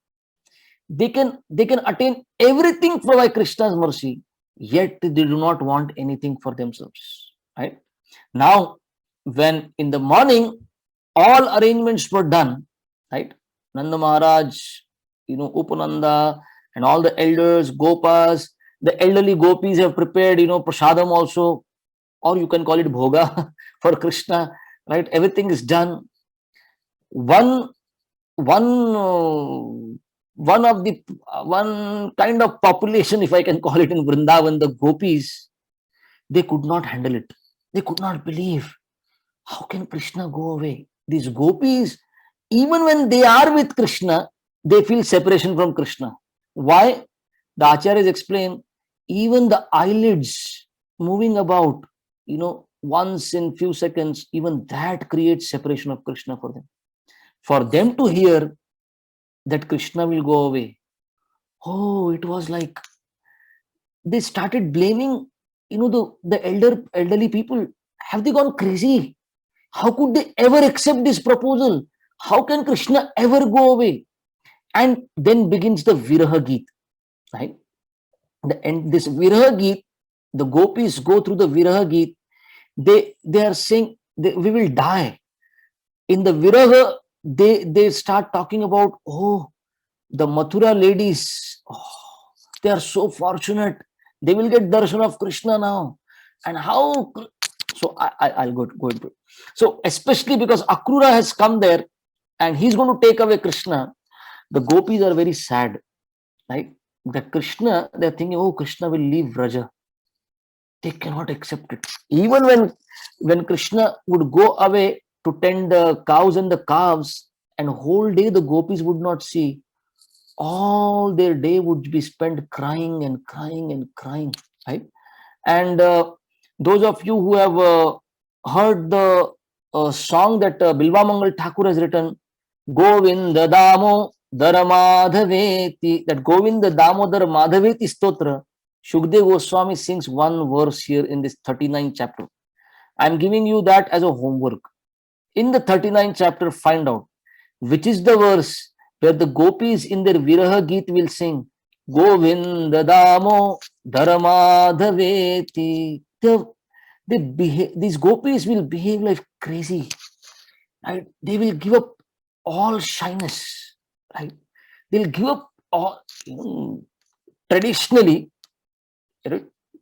They can attain everything by Krishna's mercy, yet they do not want anything for themselves, right? Now, when in the morning all arrangements were done, right? Nanda Maharaj, Upananda, and all the elders, Gopas, the elderly gopis have prepared, prasadam also, or you can call it bhoga for Krishna, right? Everything is done. One kind of population, if I can call it, in Vrindavan, the gopis, they could not handle it. They could not believe, how can Krishna go away? These gopis, even when they are with Krishna, they feel separation from Krishna. Why? The Acharyas explain, even the eyelids moving about, once in few seconds, even that creates separation of Krishna for them. For them to hear that Krishna will go away, oh, it was like they started blaming, the elderly people. Have they gone crazy? How could they ever accept this proposal? How can Krishna ever go away? And then begins the Viraha Geet, right? And this Viraha Geet, the gopis go through the Viraha Geet. They are saying we will die. In the Viraha, they start talking about, oh, the Mathura ladies, oh, they are so fortunate. They will get darshan of Krishna now. And how? So I'll go into it. So especially because Akrūra has come there and he's going to take away Krishna, the gopis are very sad, right? That Krishna, they're thinking, oh, Krishna will leave Vraja. They cannot accept it. Even when Krishna would go away to tend the cows and the calves, and whole day the gopis would not see, all their day would be spent crying and crying and crying, right? And those of you who have heard the song that Bilvamangal Thakur has written, Govinda Damo Daramadhaveti, that Govinda Damodar Madhaveti Stotra, Shukdev Goswami sings one verse here in this 39th chapter. I am giving you that as a homework. In the 39th chapter, find out which is the verse where the gopis in their Viraha Geet will sing Govinda Damo Daramadhaveti. These gopis will behave like crazy, right? They will give up all shyness, right? They'll give up all. Traditionally,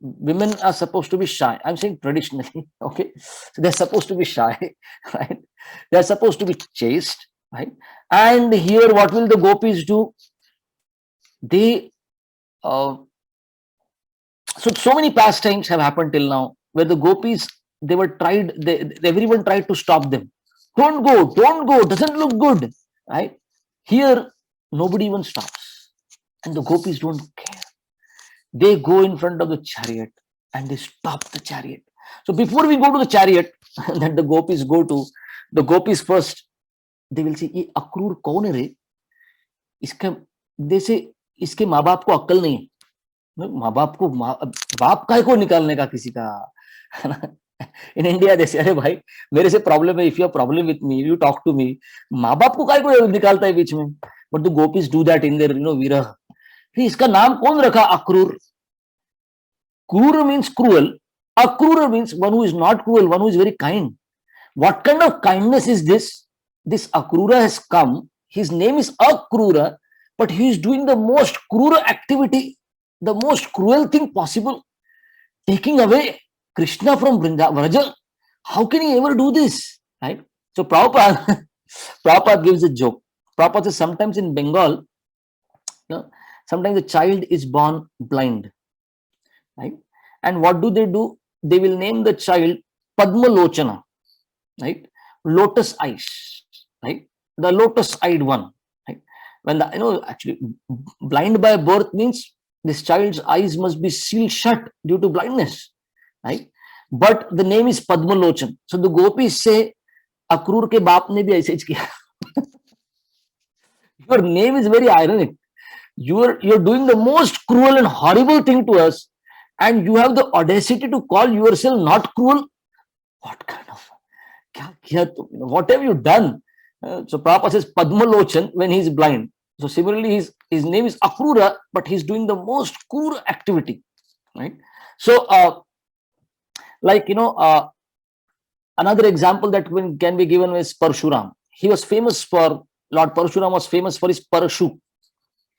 women are supposed to be shy. I'm saying traditionally, okay? So they're supposed to be shy, right? They're supposed to be chaste, right? And here, what will the gopis do? They so many pastimes have happened till now where the gopis, everyone tried to stop them. Don't go, doesn't look good, right? Here, nobody even stops. And the gopis don't care. They go in front of the chariot and they stop the chariot. So before we go to the chariot that the gopis go to, the gopis first, they will say, ये अक्रूर कौन है रे? They say, इसके माँ बाप को अक्ल नहीं है. माँ बाप को बाप काय को निकालने का किसी का. In India, they say, अरे भाई मेरे से प्रॉब्लम है, if you have problem with me, you talk to me. माँ बाप को काय को निकालता है बीच में? But the gopis do that in their, Viraha. इसका नाम कौन रखा? अक्रूर. क्रूर means cruel. Akrūra means one who is not cruel, one who is very kind. What kind of kindness is this? This Akrūra has come. His name is Akrūra, but he is doing the most cruel activity, the most cruel thing possible, taking away Krishna from Vrindavan. How can he ever do this? Right? So Prabhupada gives a joke. Prabhupada says sometimes in Bengal, sometimes a child is born blind, right? And what do? They will name the child Padmalochana, right? Lotus eyes, right? The lotus-eyed one, right? When actually blind by birth means this child's eyes must be sealed shut due to blindness, right? But the name is Padmalochan. So the gopis say, Akrūra ke baap ne bhi aise hi kiya. Your name is very ironic. You're doing the most cruel and horrible thing to us, and you have the audacity to call yourself not cruel. What kind of what have you done? So Prabhupada says Padmalochan when he's blind. So similarly, his name is Akrūra, but he's doing the most cruel activity, right? So another example that can be given is Parshuram. Lord Parshuram was famous for his Parashu,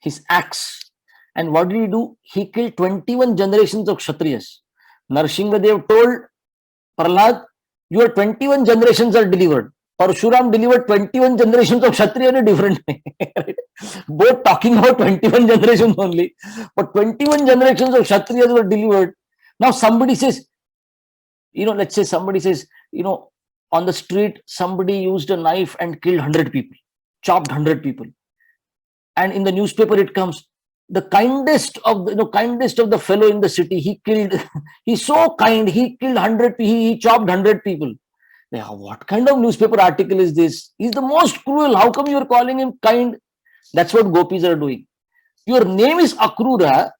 his axe. And what did he do? He killed 21 generations of Kshatriyas. Narsingadev told Prahlad, your 21 generations are delivered. Parshuram delivered 21 generations of Kshatriya in a different way. Both talking about 21 generations only. But 21 generations of Kshatriyas were delivered. Now somebody says, let's say somebody says, on the street, somebody used a knife and killed 100 people. chopped 100 people. And in the newspaper it comes, the kindest of the, kindest of the fellow in the city, he killed, he's so kind, he killed 100, he chopped 100 people. Now, what kind of newspaper article is this? He's the most cruel. How come you're calling him kind? That's what gopis are doing. Your name is Akrūra,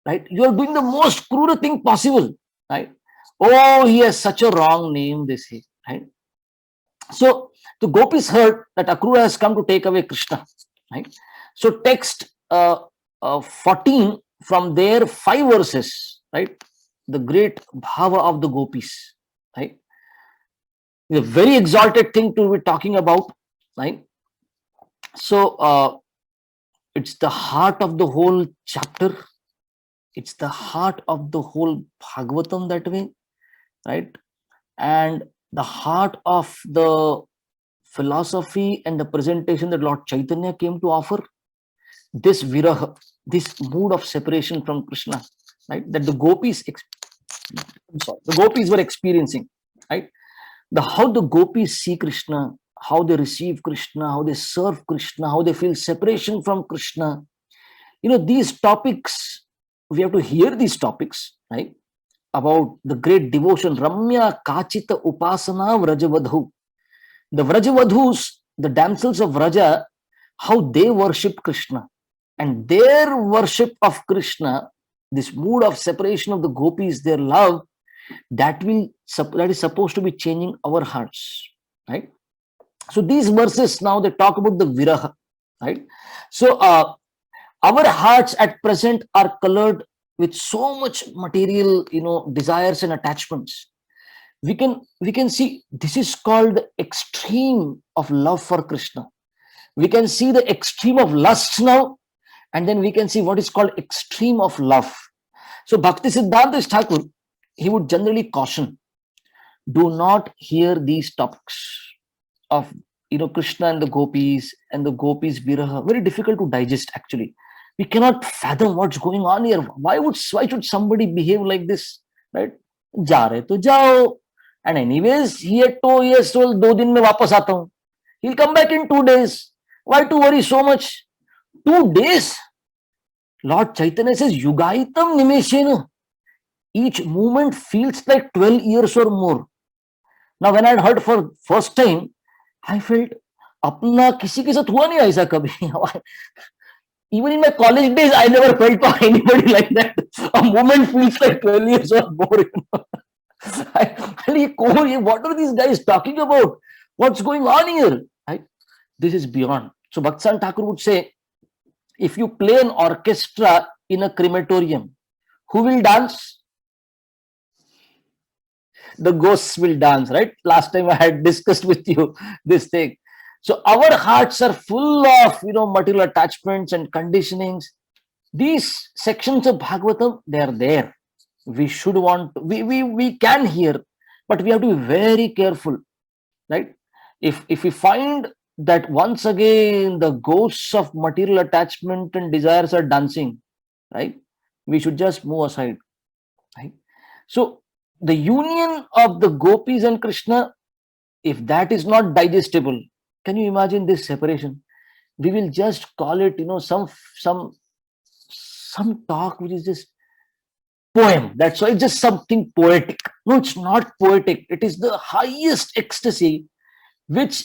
right? You're doing the most cruel thing possible, right? Oh, he has such a wrong name, they say, right? So the gopis heard that Akrūra has come to take away Krishna, right? So text 14, from there 5 verses, right? The great bhava of the gopis, right? A very exalted thing to be talking about, right? So it's the heart of the whole chapter. It's the heart of the whole Bhagavatam that way, right? And the heart of the philosophy and the presentation that Lord Chaitanya came to offer. This viraha, this mood of separation from Krishna, right? That the gopis were experiencing, right? How the gopis see Krishna, how they receive Krishna, how they serve Krishna, how they feel separation from Krishna. These topics, we have to hear these topics, right? About the great devotion, Ramya Kachita Upasana Vrajavadhu. The Vrajavadhus, the damsels of Vraja, how they worship Krishna. And their worship of Krishna, this mood of separation of the gopis, their love, that is supposed to be changing our hearts, right? So these verses now, they talk about the viraha, right? So our hearts at present are colored with so much material, desires and attachments. We can see this is called the extreme of love for Krishna. We can see the extreme of lust now, and then we can see what is called extreme of love. So Bhakti Siddhanta Thakur, he would generally caution, do not hear these topics of Krishna and the gopis viraha. Very difficult to digest actually. We cannot fathom what's going on here. Why should somebody behave like this, right? Ja rahe to jao. And anyways, he had told 2 din mein wapas aata hu. He'll come back in 2 days. Why to worry so much? 2 days. Lord Chaitanya says, Yugaitam nimeshena. Each moment feels like 12 years or more. Now, when I had heard for first time, I felt, apna kisi ke sath hua nahi aisa kabhi. Even in my college days, I never felt for anybody like that. A moment feels like 12 years or more. What are these guys talking about? What's going on here? Right? This is beyond. So Bhakti Thakur would say, if you play an orchestra in a crematorium, who will dance? The ghosts will dance, right? Last time I had discussed with you this thing. So our hearts are full of, material attachments and conditionings. These sections of Bhagavatam, they are there. We should we can hear, but we have to be very careful, right? If we find that once again the ghosts of material attachment and desires are dancing, right? We should just move aside, right? So the union of the gopis and Krishna, if that is not digestible, can you imagine this separation? We will just call it, some talk which is just poem. That's why it's just something poetic. No, it's not poetic. It is the highest ecstasy which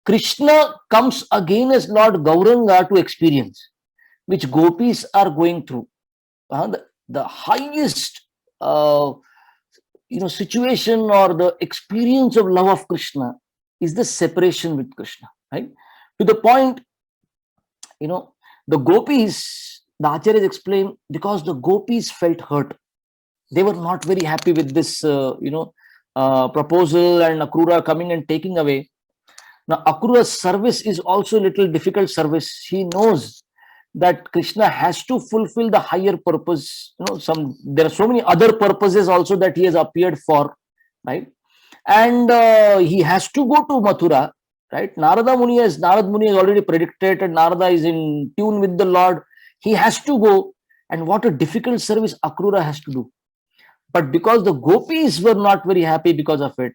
Krishna comes again as Lord Gauranga to experience, which gopis are going through. The highest situation or the experience of love of Krishna is the separation with Krishna, right? To the point, the gopis, the acharyas explain, because the gopis felt hurt. They were not very happy with this, proposal and Akrūra coming and taking away. Now, Akrūra's service is also a little difficult service. He knows that Krishna has to fulfill the higher purpose. There are so many other purposes also that he has appeared for, right? And he has to go to Mathura, right? Narad Muni has already predicted, and Narada is in tune with the Lord. He has to go, and what a difficult service Akrūra has to do. But because the gopis were not very happy because of it,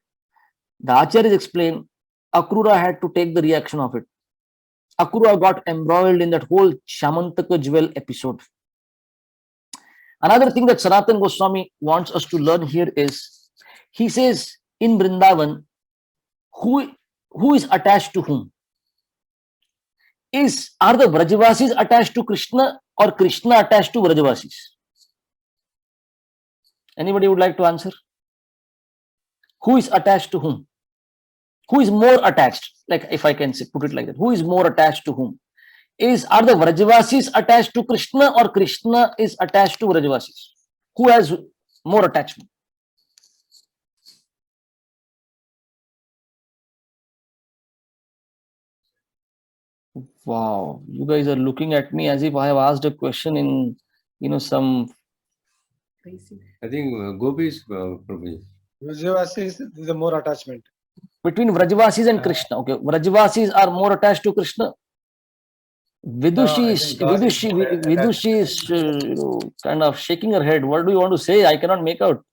the acharyas explain, Akrūra had to take the reaction of it. Akrūra got embroiled in that whole Shamantaka jewel episode. Another thing that Sanatana Goswami wants us to learn here is, he says in Vrindavan, who is attached to whom? Are the Vrajavasis attached to Krishna or Krishna attached to Vrajavasis? Anybody would like to answer? Who is attached to whom? Who is more attached? Like, if I can put it like that, who is more attached to whom? Are the Vrajavasis attached to Krishna or Krishna is attached to Vrajavasis? Who has more attachment? Wow, you guys are looking at me as if I have asked a question in, some. I think Gopis, Prabhuji. Vrajavasi is the more attachment. Between Vrajavasis and Krishna. Okay, Vrajavasis are more attached to Krishna. Vidushi is kind of shaking her head. What do you want to say? I cannot make out.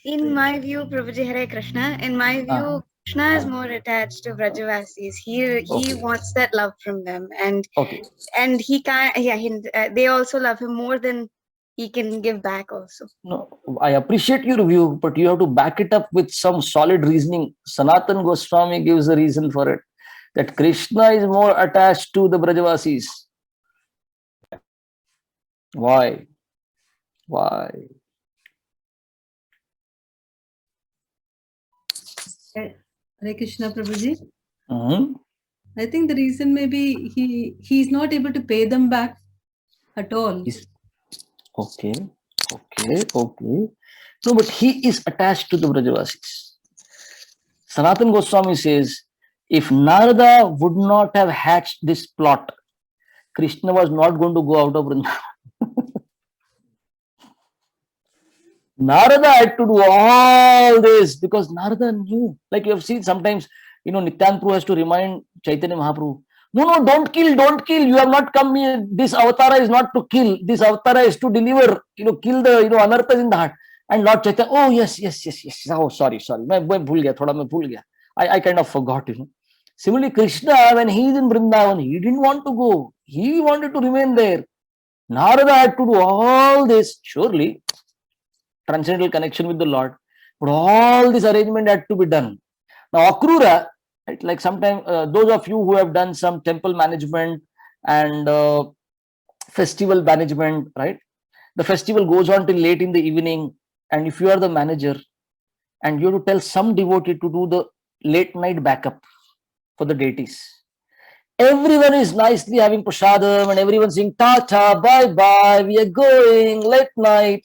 In my view, Prabhuji, Hare Krishna, in my view, Krishna is more attached to Vrajavasis. He wants that love from them, and he can't. Yeah, they also love him more than he can give back. Also, no, I appreciate your view, but you have to back it up with some solid reasoning. Sanatana Goswami gives a reason for it, that Krishna is more attached to the Vrajavasis. Why? Hare Krishna, Prabhuji. I think the reason may be he's not able to pay them back at all. Okay. No, but he is attached to the Vrajavasis. Sanatana Goswami says, if Narada would not have hatched this plot, Krishna was not going to go out of Vrindavan. Narada had to do all this because Narada knew. Like you have seen sometimes, Nityananda Prabhu has to remind Chaitanya Mahaprabhu, no, don't kill. You have not come here. This avatara is not to kill. This avatara is to deliver, kill the, anarthas in the heart. And Lord Chaitanya, oh, yes. Oh, sorry. I kind of forgot, Similarly, Krishna, when he is in Vrindavan, he didn't want to go. He wanted to remain there. Narada had to do all this. Surely, transcendental connection with the Lord. But all this arrangement had to be done. Now, Akrūra, right, like sometimes those of you who have done some temple management and festival management, right? The festival goes on till late in the evening. And if you are the manager and you have to tell some devotee to do the late night backup for the deities. Everyone is nicely having prasadam and everyone saying, Tata, bye-bye, we are going, late night.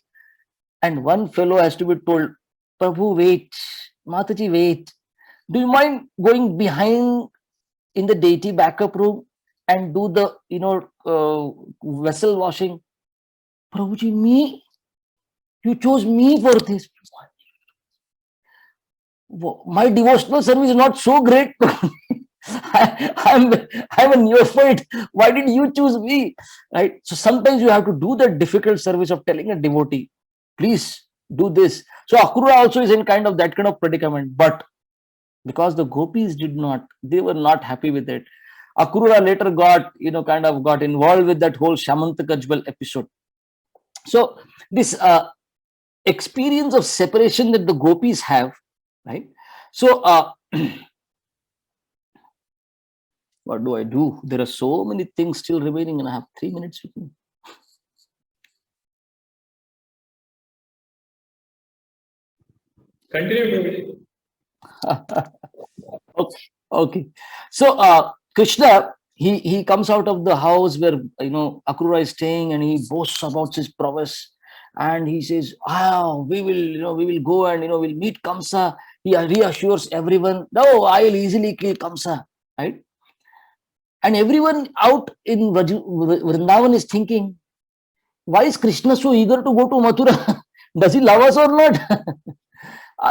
And one fellow has to be told, Prabhu, wait, Mataji, wait. Do you mind going behind in the deity backup room and do the, vessel washing? Prabhuji, me? You chose me for this. My devotional service is not so great. I'm a neophyte. Why did you choose me? Right? So sometimes you have to do the difficult service of telling a devotee, please do this. So Akrūra also is in that kind of predicament. But because the gopis they were not happy with it. Akrūra later got involved with that whole Shamantaka jewel episode. So this experience of separation that the gopis have, right? So what do I do? There are so many things still remaining and I have 3 minutes with me. Continue. Okay. So Krishna, he comes out of the house where Akrūra is staying, and he boasts about his prowess, and he says, we will go and we'll meet Kamsa. He reassures everyone, no, I will easily kill Kamsa, right? And everyone out in Vrindavan is thinking, why is Krishna so eager to go to Mathura? Does he love us or not?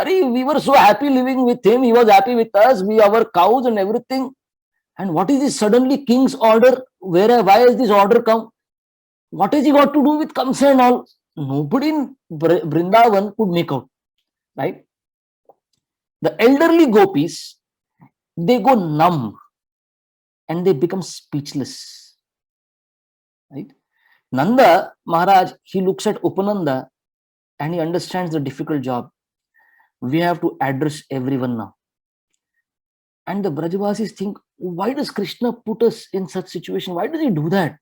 We were so happy living with him. He was happy with us. We our cows and everything. And what is this suddenly king's order? Why has this order come? What has he got to do with Kamsa and all? Nobody in Vrindavan could make out, right? The elderly gopis, they go numb and they become speechless. Right? Nanda Maharaj, he looks at Upananda and he understands the difficult job. We have to address everyone now. And the Brajavasis think, why does Krishna put us in such situation? Why does he do that?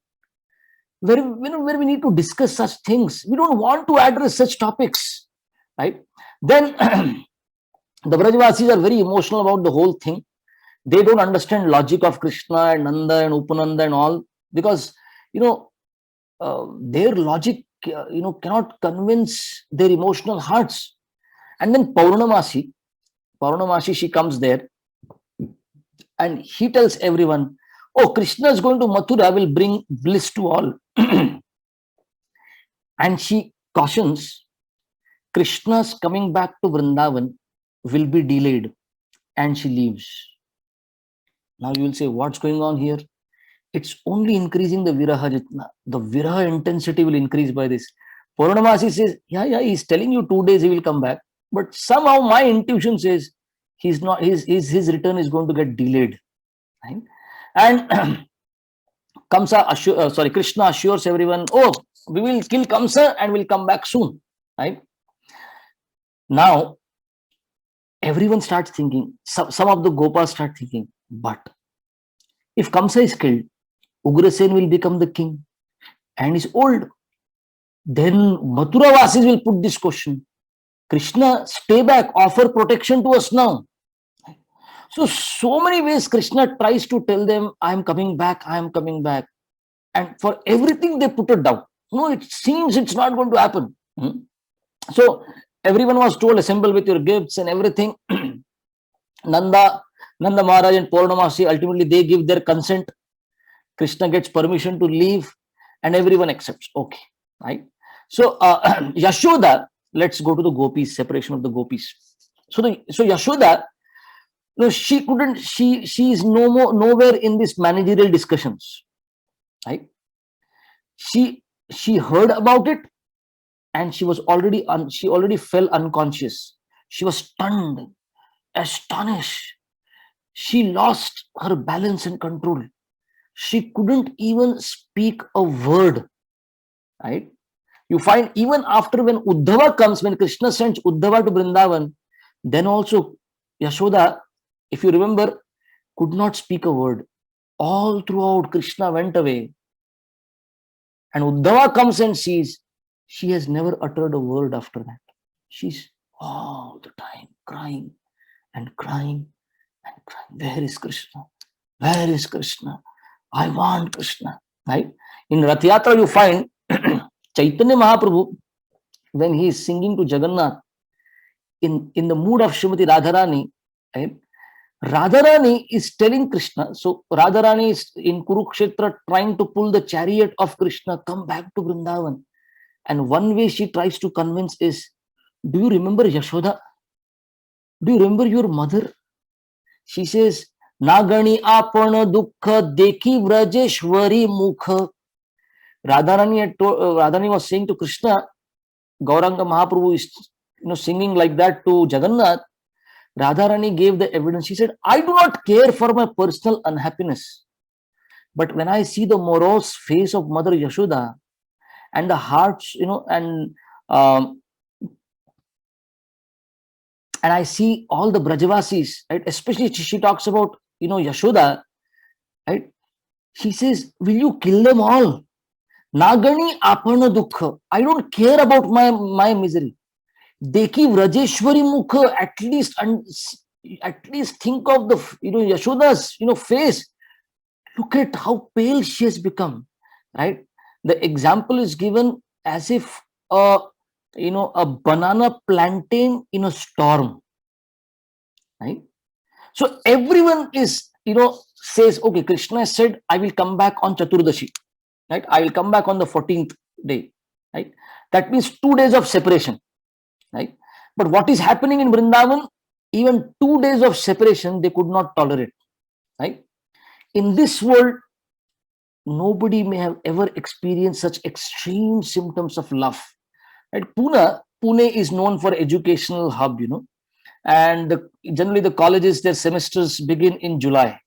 Where we need to discuss such things, we don't want to address such topics, right? Then the Brajavasis are very emotional about the whole thing. They don't understand logic of Krishna and Nanda and Upananda and all, because their logic cannot convince their emotional hearts. And then Paurnamasi, she comes there and he tells everyone, oh, Krishna is going to Mathura, will bring bliss to all. And she cautions, Krishna's coming back to Vrindavan will be delayed, and she leaves. Now you will say, what's going on here? It's only increasing the viraha jitna. The viraha intensity will increase by this. Purnamasi says, yeah, he's telling you 2 days he will come back, but somehow my intuition says he's not. His return is going to get delayed. Right? And Krishna assures everyone, oh, we will kill Kamsa and we'll come back soon. Right? Now, everyone starts thinking, some of the Gopas start thinking, but if Kamsa is killed, Ugrasen will become the king and is old. Then Mathura Vasis will put this question, Krishna, stay back, offer protection to us now. So many ways Krishna tries to tell them, I am coming back. And for everything they put it down. No, it seems it's not going to happen. So everyone was told, assemble with your gifts and everything. Nanda Maharaj and Purnamasi, ultimately they give their consent. Krishna gets permission to leave and everyone accepts. Okay, right? So Yashoda, let's go to the gopis, separation of the gopis. So Yashoda, she couldn't, she is nowhere in this managerial discussions, right? She heard about it and she already fell unconscious. She was stunned, astonished. She lost her balance and control. She couldn't even speak a word, right? You find even after when Uddhava comes, when Krishna sends Uddhava to Vrindavan, then also Yashoda, if you remember, could not speak a word. All throughout, Krishna went away. And Uddhava comes and sees, she has never uttered a word after that. She's all the time crying and crying and crying. Where is Krishna? Where is Krishna? I want Krishna. Right? In Rath Yatra, you find Chaitanya Mahaprabhu, when he is singing to Jagannath, in the mood of Srimati Radharani, right? Radharani is telling Krishna, so Radharani is in Kurukshetra trying to pull the chariot of Krishna, come back to Vrindavan. And one way she tries to convince is, do you remember Yashoda? Do you remember your mother? She says, Nagani apana dukkha deki vrajeshwari mukha. Radharani was saying to Krishna, Gauranga Mahaprabhu is singing like that to Jagannath. Radharani gave the evidence. She said, I do not care for my personal unhappiness. But when I see the morose face of Mother Yashoda and the hearts, and I see all the Brajavasis, right? Especially she talks about, Yashoda, right? She says, will you kill them all? Nagani apana dukkha. I don't care about my misery. Deki Vrajeshwari Mukha, at least think of the, Yashoda's, face. Look at how pale she has become, right? The example is given as if, a banana plantain in a storm, right? So everyone is, says, okay, Krishna said, I will come back on Chaturdashi, right? I will come back on the 14th day, right? That means 2 days of separation. Right? But what is happening in Vrindavan, even 2 days of separation, they could not tolerate. Right? In this world, nobody may have ever experienced such extreme symptoms of love. Right? Pune is known for educational hub, and generally the colleges, their semesters begin in July.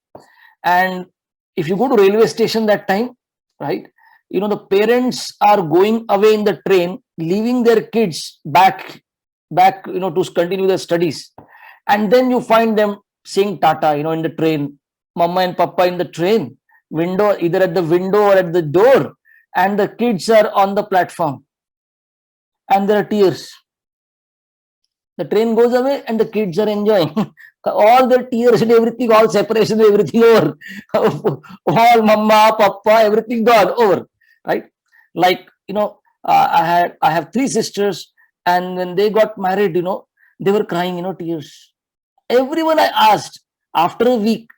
And if you go to railway station that time, right, the parents are going away in the train, leaving their kids back, to continue their studies. And then you find them saying Tata, in the train, Mama and Papa in the train, window, either at the window or at the door, and the kids are on the platform. And there are tears. The train goes away and the kids are enjoying. All the tears and everything, all separation, everything over. All Mama, Papa, everything gone over. Right? Like, I have 3 sisters, and when they got married, they were crying, tears. Everyone I asked after a week,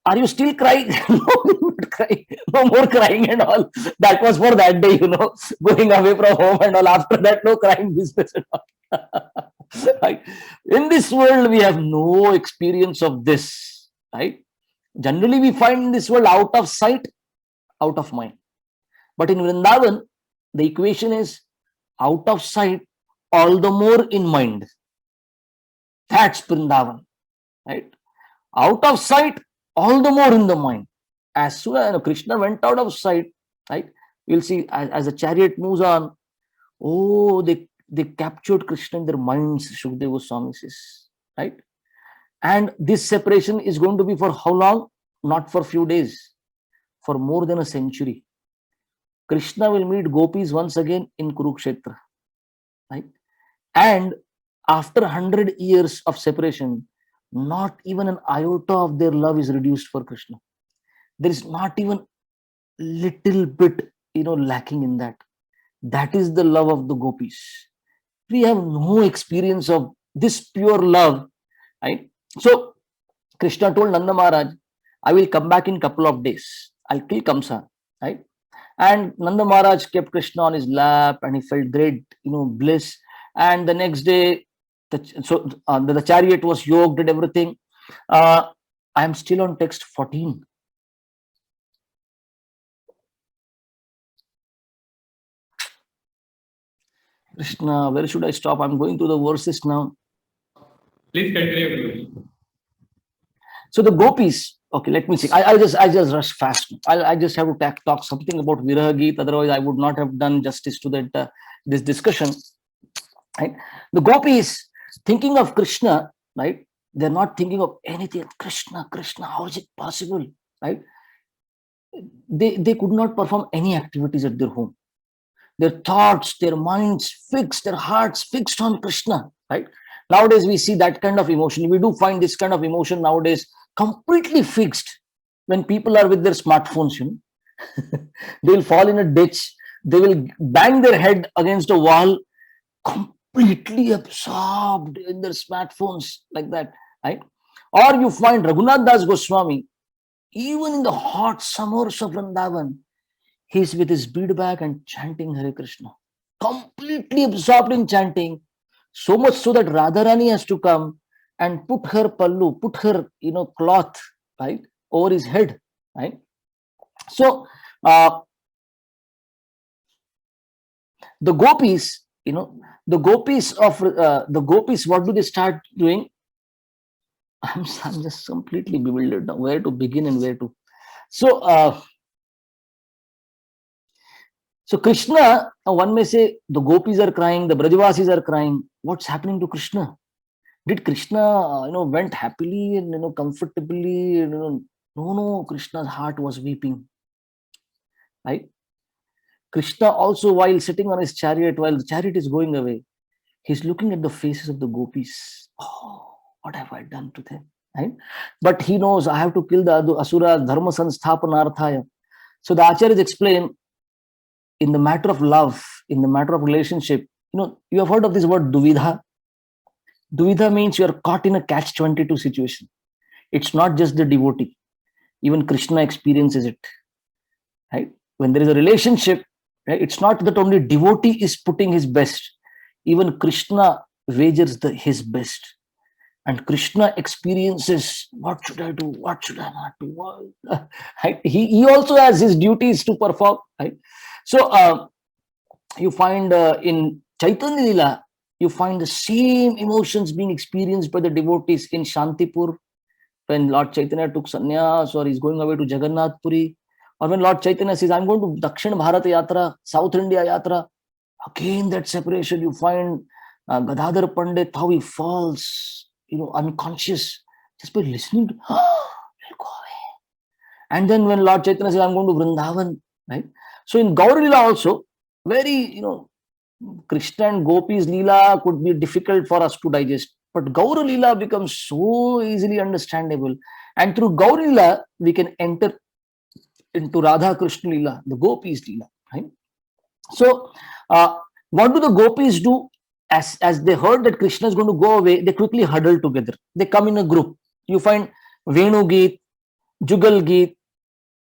are you still crying? No, not crying. No more crying and all. That was for that day, going away from home and all. After that, no crying business and all. Right? In this world, we have no experience of this. Right? Generally, we find in this world out of sight, out of mind. But in Vrindavan, the equation is out of sight, all the more in mind. That's Vrindavan. Right? Out of sight, all the more in the mind. As soon as Krishna went out of sight, right? You'll see as the chariot moves on, they captured Krishna in their minds, Shukadeva Swami says, right? And this separation is going to be for how long? Not for few days, for more than a century. Krishna will meet gopis once again in Kurukshetra, right? And after 100 years of separation, not even an iota of their love is reduced for Krishna. There is not even little bit, lacking in that. That is the love of the gopis. We have no experience of this pure love, right? So Krishna told Nanda Maharaj, I will come back in couple of days. I'll kill Kamsa, right? And Nanda Maharaj kept Krishna on his lap and he felt great, bliss. And the next day, the chariot was yoked and everything. I am still on text 14. Krishna, where should I stop? I'm going through the verses now. Please continue. So the gopis, okay, let me see. I just rush fast. I just have to talk something about Viraha Geet. Otherwise, I would not have done justice to that this discussion. Right? The gopis thinking of Krishna, right? They're not thinking of anything. Krishna, how is it possible? Right? They could not perform any activities at their home. Their thoughts, their minds fixed, their hearts fixed on Krishna. Right? Nowadays, we see that kind of emotion. We do find this kind of emotion nowadays completely fixed when people are with their smartphones. They will fall in a ditch. They will bang their head against a wall, completely absorbed in their smartphones like that, right? Or you find Raghunath Das Goswami, even in the hot summers of Vrindavan, he's with his bead bag and chanting Hare Krishna, completely absorbed in chanting, so much so that Radharani has to come and put her pallu, put her, cloth, right, over his head, right? So, the gopis, the gopis, what do they start doing? I'm just completely bewildered now, where to begin and where to. So Krishna, one may say the gopis are crying, the Brajavasis are crying. What's happening to Krishna? Did Krishna, went happily and, comfortably? No, Krishna's heart was weeping, right? Krishna also, while sitting on his chariot, while the chariot is going away, he's looking at the faces of the gopis. Oh, what have I done to them? Right? But he knows I have to kill the asura dharma sansthapanarthaya. So the acharyas explain, in the matter of love, in the matter of relationship, you have heard of this word duvidha. Duvidha means you are caught in a catch-22 situation. It's not just the devotee. Even Krishna experiences it. Right? When there is a relationship, right, it's not that only devotee is putting his best. Even Krishna wagers his best. And Krishna experiences, what should I do? What should I not do? Right? He also has his duties to perform. Right? So you find in Chaitanya Lila, you find the same emotions being experienced by the devotees in Shantipur, when Lord Chaitanya took sannyas, or he's going away to Jagannath Puri, or when Lord Chaitanya says, I'm going to Dakshin Bharat Yatra, South India Yatra. Again, that separation, you find Gadadhar Pandit, how he falls, unconscious, just by listening to, he'll go away. And then when Lord Chaitanya says, I'm going to Vrindavan, right? So in Gaur Leela also, very, Krishna and Gopis Leela could be difficult for us to digest. But Gaur Leela becomes so easily understandable. And through Gaur Leela, we can enter into Radha Krishna Leela, the Gopis Leela, right? So, what do the Gopis do? As they heard that Krishna is going to go away, they quickly huddle together. They come in a group. You find Venu Geet, Jugal Geet,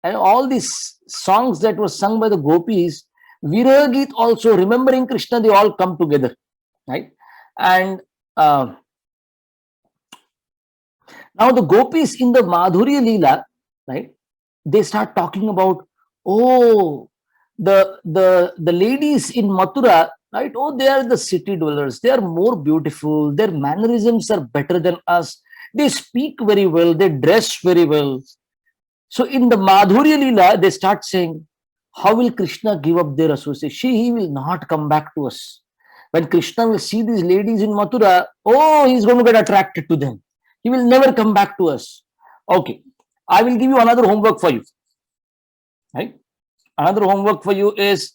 and all these songs that were sung by the Gopis, Viraha Geet also, remembering Krishna, they all come together, right? And now the Gopis in the Madhurya Leela, right? They start talking about, oh, the ladies in Mathura, right? Oh, they are the city dwellers. They are more beautiful. Their mannerisms are better than us. They speak very well. They dress very well. So in the Madhurya Leela, they start saying, how will Krishna give up their association? He will not come back to us. When Krishna will see these ladies in Mathura, oh, he's going to get attracted to them. He will never come back to us. Okay, I will give you another homework for you. Right? Another homework for you is,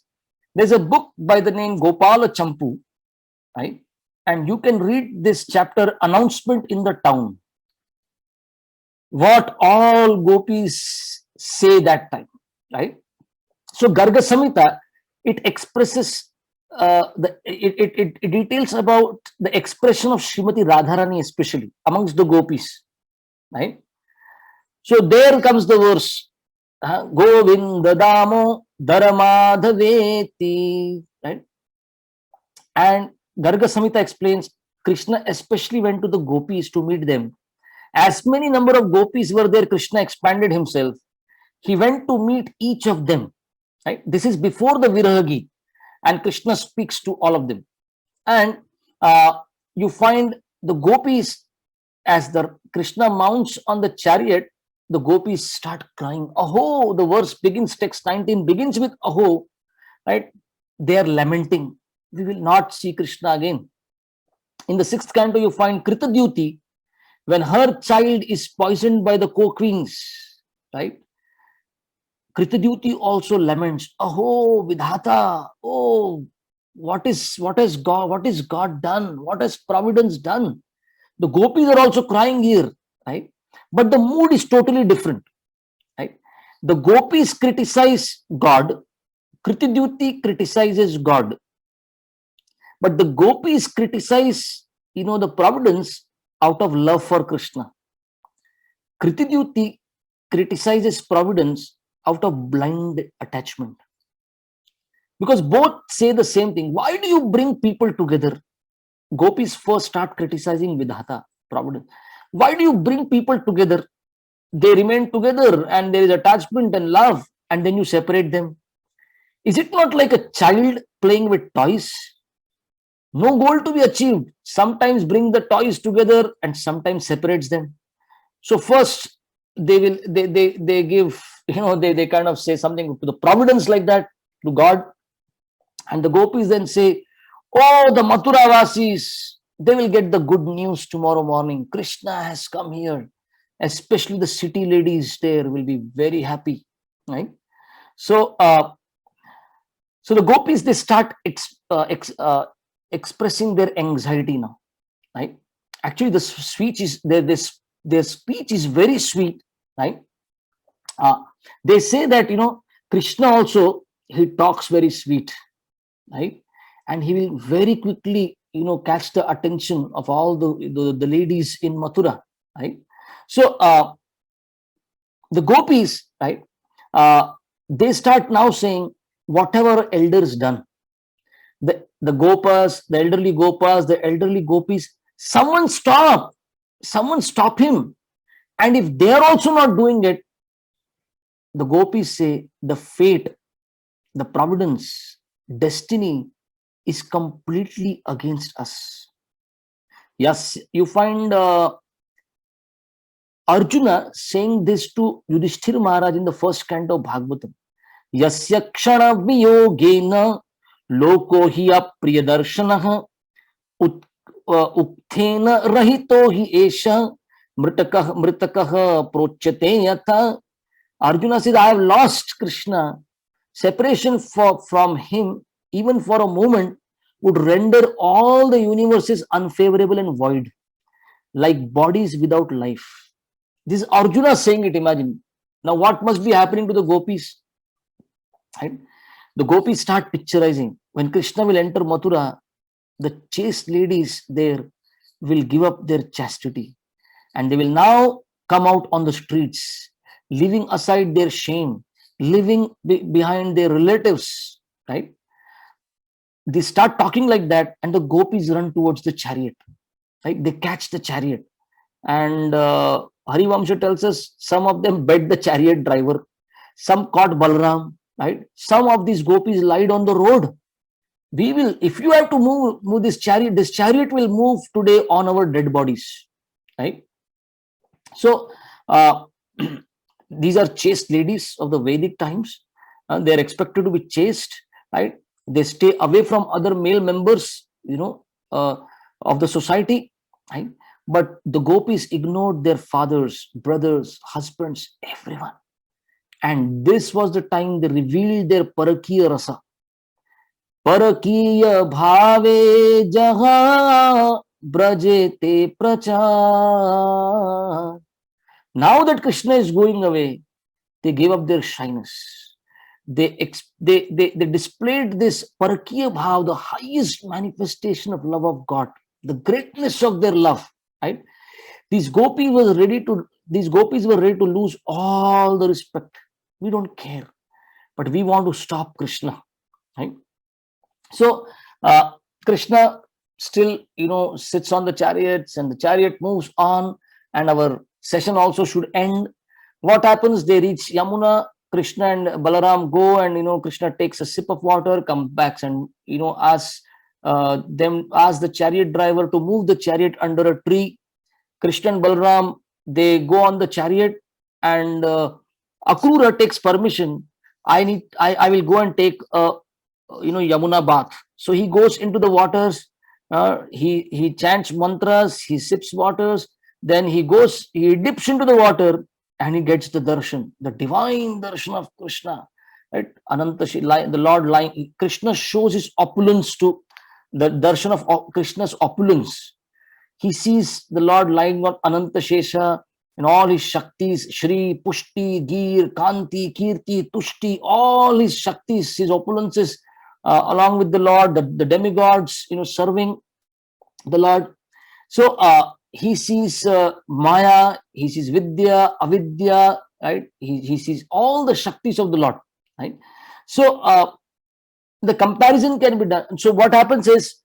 there's a book by the name Gopala Champu, right? And you can read this chapter, Announcement in the Town. What all Gopis say that time, right? So Garga Samhita, it expresses, it details about the expression of Srimati Radharani, especially amongst the Gopis, right? So there comes the verse, Govinda Damo Dharamadhaveti, right? And Garga Samhita explains, Krishna especially went to the Gopis to meet them. As many number of Gopis were there, Krishna expanded himself. He went to meet each of them. Right? This is before the Viraha Geet, and Krishna speaks to all of them. And you find the Gopis, as the Krishna mounts on the chariot, the Gopis start crying. Aho, the verse begins, text 19 begins with Aho, right? They are lamenting. We will not see Krishna again. In the 6th canto, you find Krita Dyuti, when her child is poisoned by the co-queens, right? Krita Dyuti also laments, Aho, Vidhata, oh, what has God done? What has Providence done? The Gopis are also crying here, right? But the mood is totally different, right? The Gopis criticize God, Krita Dyuti criticizes God. But the Gopis criticize, the Providence out of love for Krishna. Krita Dyuti criticizes Providence out of blind attachment. Because both say the same thing. Why do you bring people together? Gopis first start criticizing Vidhata, Providence. Why do you bring people together? They remain together and there is attachment and love, and then you separate them. Is it not like a child playing with toys? No goal to be achieved. Sometimes bring the toys together and sometimes separates them. So first they give, they kind of say something to the Providence like that, to God. And the Gopis then say, oh, the Mathura Vasis, they will get the good news tomorrow morning. Krishna has come here. Especially the city ladies there will be very happy, right? So, so the Gopis, they start expressing their anxiety now, right? Actually, the speech is their speech is very sweet, right? They say that Krishna also, he talks very sweet, right? And he will very quickly catch the attention of all the ladies in Mathura, right? So the Gopis, right? They start now saying, whatever elders done, the Gopas, the elderly Gopis, someone stop him. And if they are also not doing it, the Gopis say the fate, the providence, destiny is completely against us. Yes, you find Arjuna saying this to Yudhishthira Maharaj in the first canto of Bhagavatam. Yasya kshana viyogena loko hi apriyadarshanaha ukthena rahito hi esha mritakah prochate yatha. Arjuna says, I have lost Krishna. Separation from him, even for a moment, would render all the universes unfavorable and void, like bodies without life. This is Arjuna saying it, imagine. Now what must be happening to the gopis? Right? The gopis start picturizing. When Krishna will enter Mathura, the chaste ladies there will give up their chastity. And they will now come out on the streets, leaving aside their shame, living behind their relatives, right? They start talking like that, and the gopis run towards the chariot, right? They catch the chariot, and Harivamsha tells us some of them bed the chariot driver, some caught Balaram, right? Some of these gopis lied on the road. We will, if you have to move this chariot will move today on our dead bodies, right? So these are chaste ladies of the Vedic times. They are expected to be chaste, right? They stay away from other male members, of the society, right? But the gopis ignored their fathers, brothers, husbands, everyone. And this was the time they revealed their parakiya rasa. Parakiya bhave jaha brajete prachar. Now that Krishna is going away, they gave up their shyness. They displayed this parakiya bhav, the highest manifestation of love of God, the greatness of their love. Right? These gopis were ready to lose all the respect. We don't care, but we want to stop Krishna. Right? So Krishna still, sits on the chariots, and the chariot moves on, and our session also should end. What happens? They reach Yamunā. Krishna and Balaram go, and Krishna takes a sip of water, comes back, and asks the chariot driver to move the chariot under a tree. Krishna and Balaram, they go on the chariot, and Akrūra takes permission. I will go and take a Yamunā bath. So he goes into the waters. He chants mantras. He sips waters. Then he dips into the water, and he gets the darshan, the divine darshan of Krishna. Right? The Lord lying. Krishna shows his opulence to the darshan of Krishna's opulence. He sees the Lord lying on Ananta Shesha and all his Shaktis, Shri, Pushti, Gir, Kanti, Kirti, Tushti, all his Shaktis, his opulences, along with the Lord, the demigods, serving the Lord. So he sees Maya, he sees Vidya, Avidya, right? He sees all the Shaktis of the Lord, right? So the comparison can be done. So what happens is,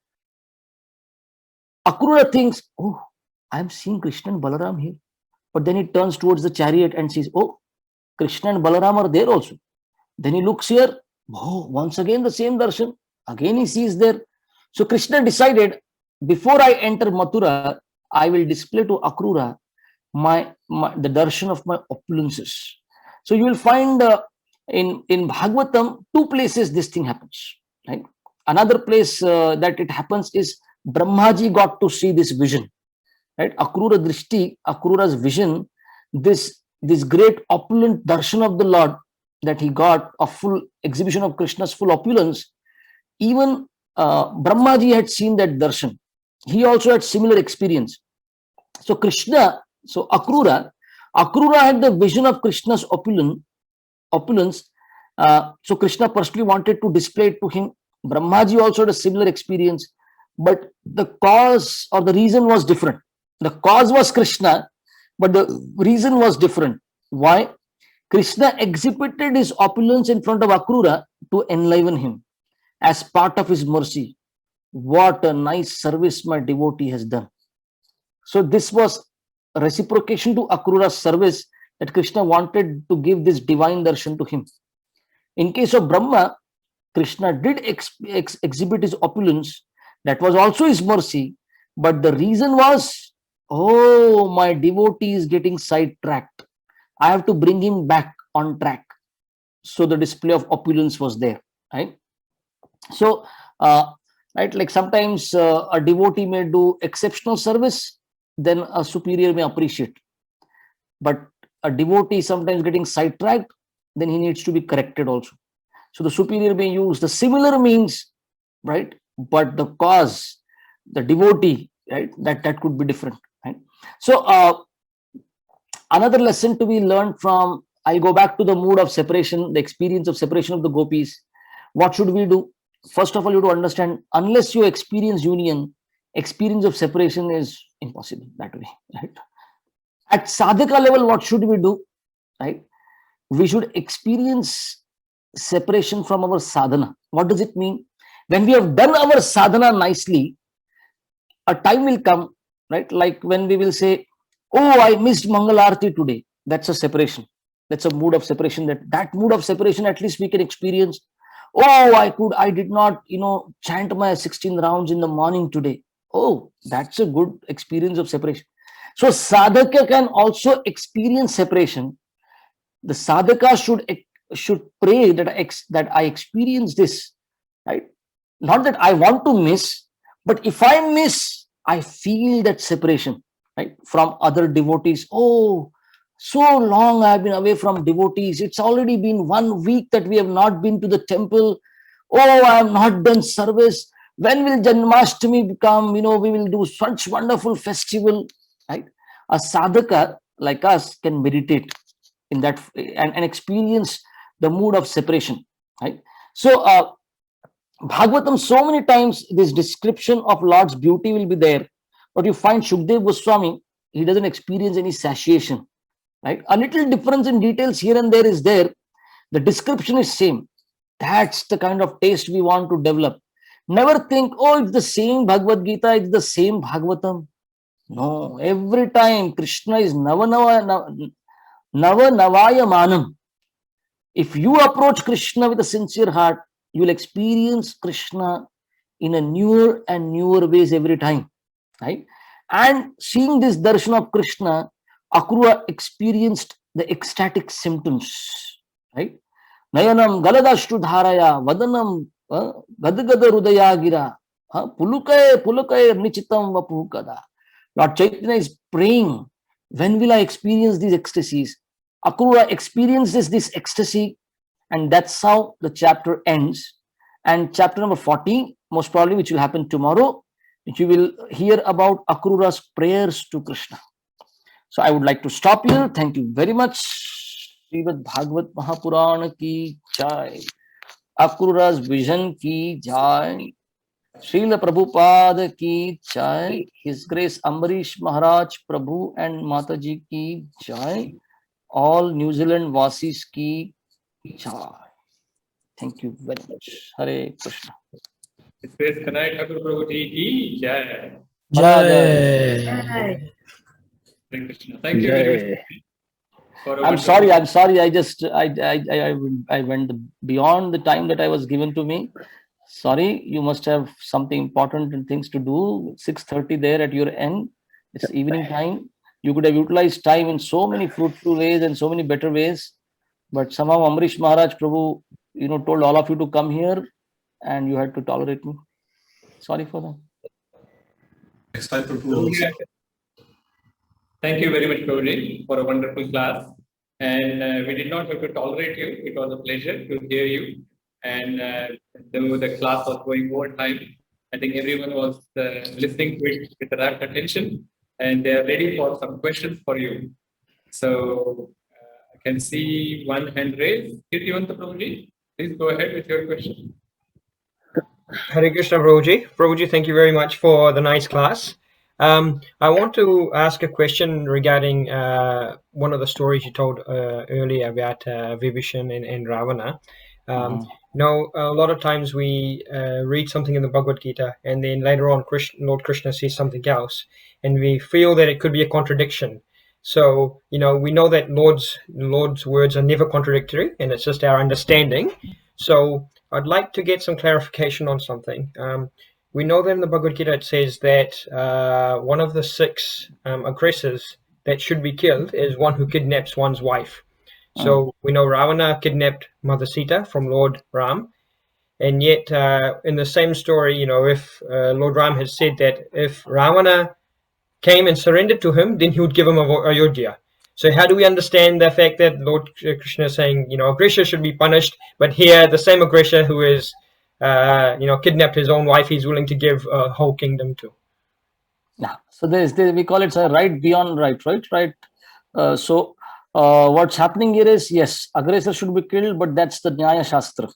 Akrūra thinks, oh, I am seeing Krishna and Balaram here. But then he turns towards the chariot and sees, oh, Krishna and Balaram are there also. Then he looks here, oh, once again the same darshan. Again he sees there. So Krishna decided, before I enter Mathura, I will display to Akrūra the darshan of my opulences. So you will find in Bhagavatam, two places this thing happens. Right? Another place that it happens is Brahmaji got to see this vision. Right? Akrūra Drishti, Akrūra's vision, this great opulent darshan of the Lord that he got, a full exhibition of Krishna's full opulence. Even Brahmaji had seen that darshan. He also had similar experience. So Akrūra had the vision of Krishna's opulence. So Krishna personally wanted to display it to him. Brahmaji also had a similar experience, but the cause or the reason was different. The cause was Krishna, but the reason was different. Why? Krishna exhibited his opulence in front of Akrūra to enliven him as part of his mercy. What a nice service my devotee has done. So this was a reciprocation to Akrūra's service, that Krishna wanted to give this divine darshan to him. In case of Brahma, Krishna did exhibit his opulence. That was also his mercy. But the reason was, oh, my devotee is getting sidetracked. I have to bring him back on track. So the display of opulence was there, right? So, right, like sometimes a devotee may do exceptional service, then a superior may appreciate. But a devotee sometimes getting sidetracked, then he needs to be corrected also. So the superior may use the similar means, right? But the cause, the devotee, right, that could be different, right? So another lesson to be learned from, I'll go back to the mood of separation, the experience of separation of the gopis. What should we do? First of all, you have to understand, unless you experience union, experience of separation is impossible that way, right? At sadhaka level, what should we do, right? We should experience separation from our sadhana. What does it mean? When we have done our sadhana nicely, a time will come, right? Like when we will say, oh, I missed Mangalarti today. That's a separation. That's a mood of separation. That mood of separation, at least we can experience. Oh, I did not, chant my 16 rounds in the morning today. Oh, that's a good experience of separation. So sadhaka can also experience separation. The sadhaka should pray that I experience this, right? Not that I want to miss, but if I miss, I feel that separation, right, from other devotees. Oh, so long I have been away from devotees. It's already been 1 week that we have not been to the temple. Oh, I have not done service. When will Janmashtami come? We will do such wonderful festival, right? A sadhaka like us can meditate in that and experience the mood of separation, right? So Bhagavatam, so many times this description of Lord's beauty will be there, but you find Shukdev Goswami, he doesn't experience any satiation, right? A little difference in details here and there is there. The description is same. That's the kind of taste we want to develop. Never think, oh, it's the same Bhagavad Gita, it's the same Bhagavatam. No, every time Krishna is Nava Navaya Manam. If you approach Krishna with a sincere heart, you will experience Krishna in a newer and newer ways every time, right? And seeing this darshan of Krishna, Akrūra experienced the ecstatic symptoms, right? Nayanam galadashtu dharaya, vadanam gadagada rudaya gira, pulukaya nichitam vapukada. Lord Chaitanya is praying, when will I experience these ecstasies? Akrūra experiences this ecstasy, and that's how the chapter ends. And chapter number 40, most probably, which will happen tomorrow, which you will hear about Akrūra's prayers to Krishna. So I would like to stop here. Thank you very much. Srimad Bhagavat Mahapurana ki jai. Akrūra's vision ki jai. Srila Prabhupada ki jai. His Grace Ambarish Maharaj Prabhu and Mataji ki jai. All New Zealand Vasis ki jai. Thank you very much. Hare Krishna. His Grace Kanai Thakur Prabhuji ki jai. Jai. Hare Krishna. Thank you very much. I'm sorry. I went beyond the time that I was given to me. Sorry, you must have something important and things to do. 6:30 there at your end. It's evening time. You could have utilized time in so many fruitful ways and so many better ways. But somehow Ambarish Maharaj Prabhu, told all of you to come here and you had to tolerate me. Sorry for that. Next time, Prabhu. Thank you very much, Prabhuji, for a wonderful class. And we did not have to tolerate you. It was a pleasure to hear you. And though the class was going over time, I think everyone was listening to it with rapt attention, and they are ready for some questions for you. So I can see one hand raised. Kirtivanta Prabhuji, please go ahead with your question. Hare Krishna, Prabhuji. Prabhuji, thank you very much for the nice class. I want to ask a question regarding one of the stories you told earlier about Vibhishan and Ravana. A lot of times we read something in the Bhagavad Gita, and then later on Lord Krishna says something else, and we feel that it could be a contradiction. So, we know that Lord's words are never contradictory, and it's just our understanding. So I'd like to get some clarification on something. We know that in the Bhagavad Gita it says that one of the 6 aggressors that should be killed is one who kidnaps one's wife. So we know Ravana kidnapped Mother Sita from Lord Ram. And yet, in the same story, you know, if Lord Ram has said that if Ravana came and surrendered to him, then he would give him Ayodhya. So how do we understand the fact that Lord Krishna is saying, you know, aggressor should be punished, but here the same aggressor who is, you know, kidnapped his own wife, he's willing to give a whole kingdom to? Yeah. So we call it a right beyond right, right? What's happening here is, yes, aggressor should be killed, but that's the Nyaya Shastra.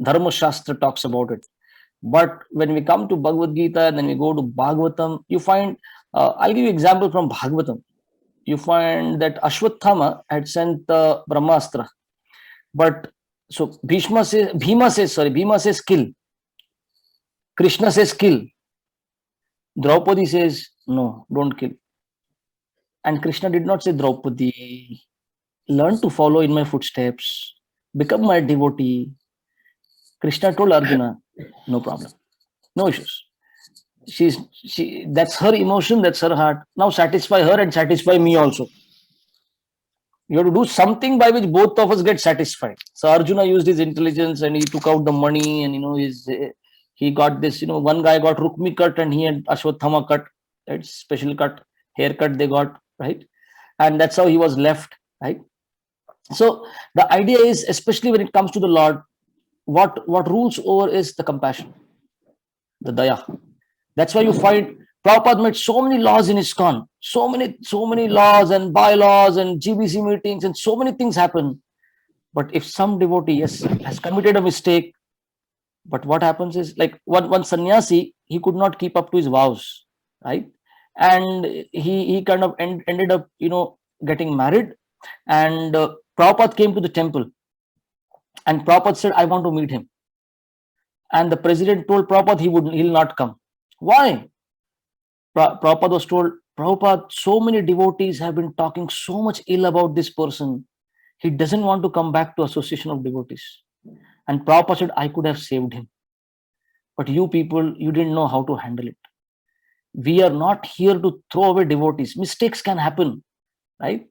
Dharma Shastra talks about it. But when we come to Bhagavad Gita and then we go to Bhagavatam, you find, I'll give you an example from Bhagavatam. You find that Ashwatthama had sent the Brahmastra. But so Bhima says kill. Krishna says kill. Draupadi says, no, don't kill. And Krishna did not say, Draupadi, learn to follow in my footsteps, become my devotee. Krishna told Arjuna, no problem, no issues. That's her emotion, that's her heart. Now satisfy her and satisfy me also. You have to do something by which both of us get satisfied. So Arjuna used his intelligence and he took out the money, and you know, he got this, you know, one guy got Rukmi cut and he had Ashwatthama cut, right? Special cut, haircut they got, right? And that's how he was left, right? So the idea is, especially when it comes to the Lord, what rules over is the compassion, the daya. That's why you find Prabhupada made so many laws in Iskcon, so many laws and bylaws and GBC meetings, and so many things happen. But if some devotee, yes, has committed a mistake, but what happens is, like one sannyasi, he could not keep up to his vows, right? And he kind of ended up, you know, getting married. And Prabhupada came to the temple, and Prabhupada said, I want to meet him. And the president told Prabhupada he'll not come. Why? Prabhupada was told, Prabhupada, so many devotees have been talking so much ill about this person. He doesn't want to come back to association of devotees. And Prabhupada said, I could have saved him. But you people, you didn't know how to handle it. We are not here to throw away devotees. Mistakes can happen, right?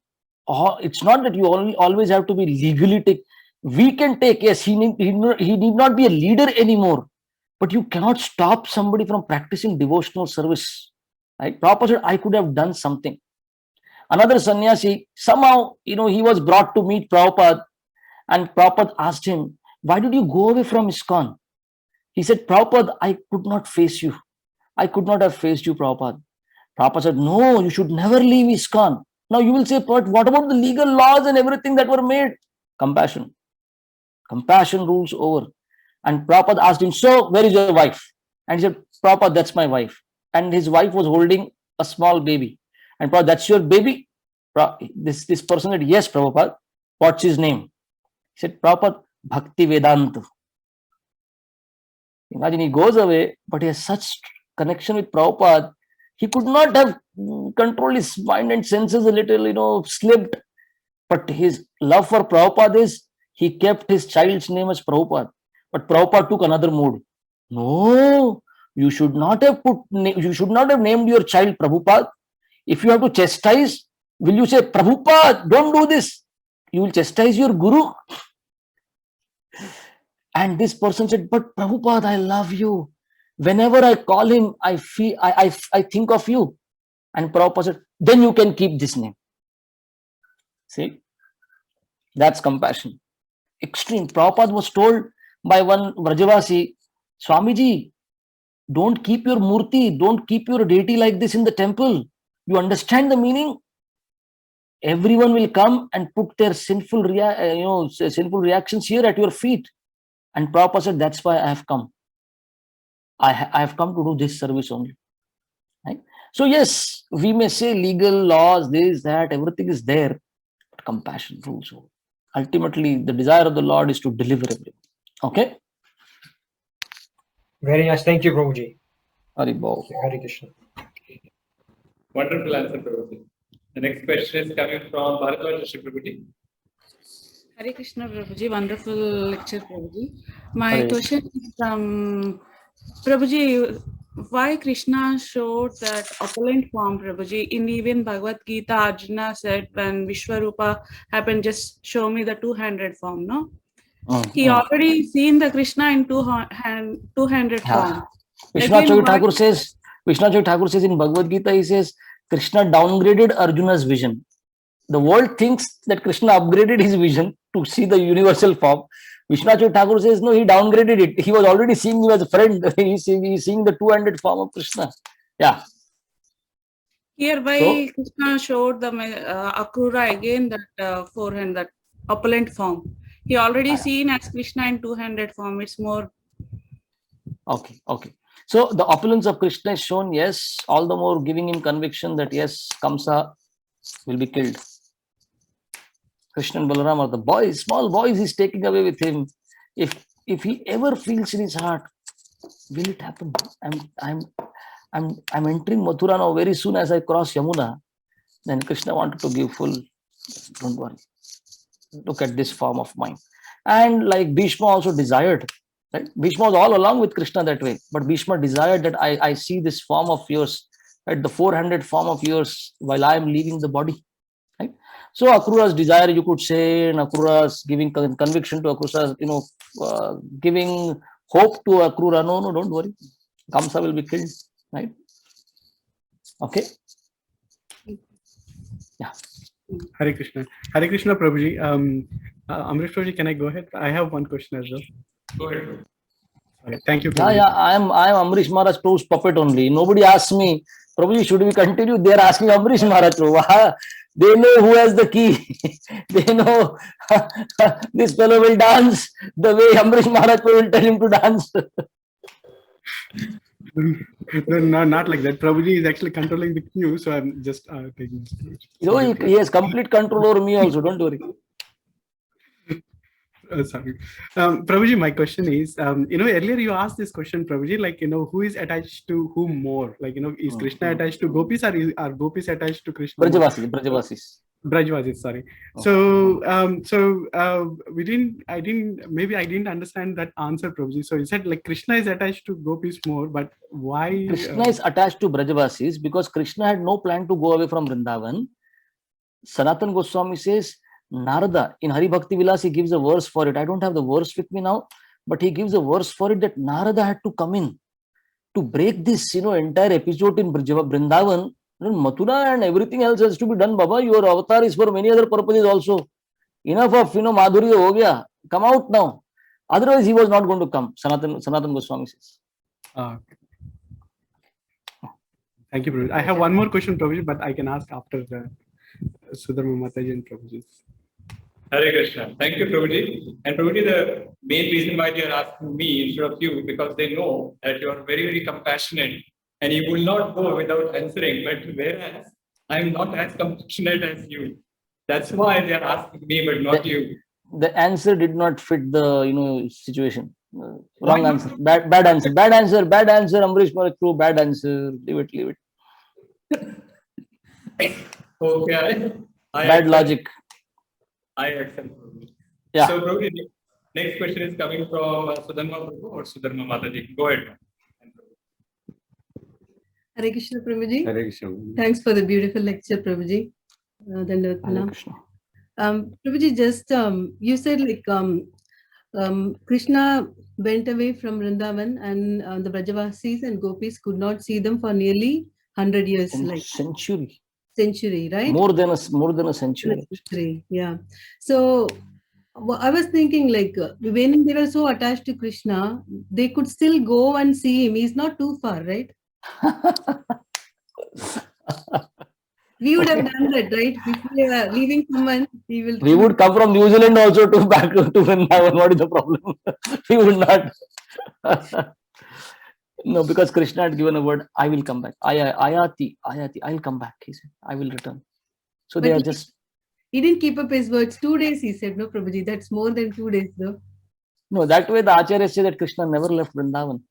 It's not that you always have to be legally take. We can take, yes, he need not be a leader anymore, but you cannot stop somebody from practicing devotional service, right? Prabhupada said, I could have done something. Another sannyasi, somehow, you know, he was brought to meet Prabhupada, and Prabhupada asked him, why did you go away from Iskcon? He said, Prabhupada, I could not face you. I could not have faced you, Prabhupada. Prabhupada said, no, you should never leave Iskcon. Now you will say, but what about the legal laws and everything that were made? Compassion. Compassion rules over. And Prabhupada asked him, so where is your wife? And he said, Prabhupada, that's my wife. And his wife was holding a small baby. And Prabhupada, that's your baby? This person said, yes, Prabhupada. What's his name? He said, Prabhupada, Bhakti Vedanta. Imagine, he goes away, but he has such connection with Prabhupada. He could not have controlled his mind and senses a little, you know, slipped. But his love for Prabhupada is, he kept his child's name as Prabhupada. But Prabhupada took another mood. No, you should not have named your child Prabhupada. If you have to chastise, will you say, Prabhupada, don't do this? You will chastise your guru. And this person said, but Prabhupada, I love you. Whenever I call him, I think of you. And Prabhupada said, then you can keep this name. See, that's compassion. Extreme. Prabhupada was told by one Vrajavasi, Swamiji, don't keep your murti, don't keep your deity like this in the temple. You understand the meaning? Everyone will come and put their sinful reactions here at your feet. And Prabhupada said, that's why I have come. I have come to do this service only. Right? So yes, we may say legal laws, this, that, everything is there, but compassion rules over. Ultimately, the desire of the Lord is to deliver everything. Okay? Very nice. Thank you, Prabhuji. Haribol. Hare Krishna. Wonderful answer, Prabhuji. The next question is coming from Bharatwaj Prabhuji. Hare Krishna Prabhuji, wonderful lecture Prabhuji. My Hare. question is Prabhuji, why Krishna showed that opulent form Prabhuji? In even Bhagavad Gita, Arjuna said when Viṣṇuloka happened, just show me the two-handed form, no? He already seen the Krishna in two-handed form. Viṣṇuloka Thakur says in Bhagavad Gita, he says, Krishna downgraded Arjuna's vision. The world thinks that Krishna upgraded his vision to see the universal form. Viṣṇuloka Thakur says, no, he downgraded it. He was already seeing him as a friend. He's seeing the two-handed form of Krishna. Yeah. Here, why Krishna showed the Akrūra again, that forehand, that opulent form. He already seen as Krishna in two-handed form. It's more. Okay. So the opulence of Krishna is shown, yes, all the more giving him conviction that yes, Kamsa will be killed. Krishna and Balaram are the boys, small boys he's taking away with him. If he ever feels in his heart, will it happen? I'm entering Mathura now very soon as I cross Yamunā. Then Krishna wanted to give full, don't worry. Look at this form of mine. And like Bhishma also desired, right? Bhishma was all along with Krishna that way. But Bhishma desired that I see this form of yours, right? The four-handed form of yours while I am leaving the body. Right? So Akrūra's desire, you could say, and Akrūra's giving conviction to Akrūra, giving hope to Akrūra. No, don't worry. Kamsa will be killed. Right? Okay. Yeah. Hare Krishna. Hare Krishna, Prabhuji. Amrish Prabhuji, can I go ahead? I have one question as well. Go ahead. Okay, thank you. Prabhuji. Yeah, I am Amrish Maharaj Prabhu's puppet only. Nobody asks me, Prabhuji, should we continue? They are asking Amrish Maharaj Prabhu. They know who has the key. They know this fellow will dance the way Amrish Maharaj Prabhu will tell him to dance. No, not like that. Prabhuji is actually controlling the queue, so I'm just taking this. He has complete control over me also, don't worry. Sorry. Prabhuji, my question is, earlier you asked this question, Prabhuji, like, who is attached to whom more? Like, is Krishna attached to gopis or are gopis attached to Krishna? Brajavasis. Brajavasis, sorry. I didn't understand that answer, Prabhuji. So you said like Krishna is attached to gopis more, but why? Krishna is attached to Brajavasis because Krishna had no plan to go away from Vrindavan. Sanatana Goswami says, Narada, in Hari Bhakti Vilas, he gives a verse for it. I don't have the verse with me now, but he gives a verse for it that Narada had to come in to break this, entire episode in Vrindavan. Mathura and everything else has to be done, Baba. Your avatar is for many other purposes also. Enough of, Madhurya ho gaya. Come out now. Otherwise, he was not going to come. Sanatana Goswami says. Thank you, Prabhuji. I have one more question, Prabhuji, but I can ask after the Sudharma Mataji and Prabhuji. Hare Krishna. Thank you, Prabhuji. And Prabhuji, the main reason why they are asking me instead of you, because they know that you are very, very compassionate and you will not go without answering. But whereas I am not as compassionate as you. That's why they are asking me, but not you. The answer did not fit the, situation. Wrong answer. Bad answer. Bad answer. Amrish Maharaj Prabhu, bad answer. Leave it. Okay. Bad logic. I accept. Yeah. So, Prabhuji, next question is coming from Sudharma Prabhu or Sudharma Mataji. Go ahead. Hare Krishna, Prabhuji. Hare Krishna. Thanks for the beautiful lecture, Prabhuji. Prabhuji, just you said like Krishna went away from Vrindavan and the Brajavasis and gopis could not see them for nearly 100 years, century, right? More than a century. Yeah. So I was thinking like when they were so attached to Krishna, they could still go and see him. He's not too far, right? We would have done that, right? If we are leaving someone, we would come from New Zealand also to back to Vrindavan. What is the problem? We would not. No, because Krishna had given a word, I will come back. Ayati, I'll come back. He said, I will return. So they are just. He didn't keep up his words. 2 days, he said, no, Prabhuji. That's more than 2 days, though. No, that way the Acharyas say that Krishna never left Vrindavan.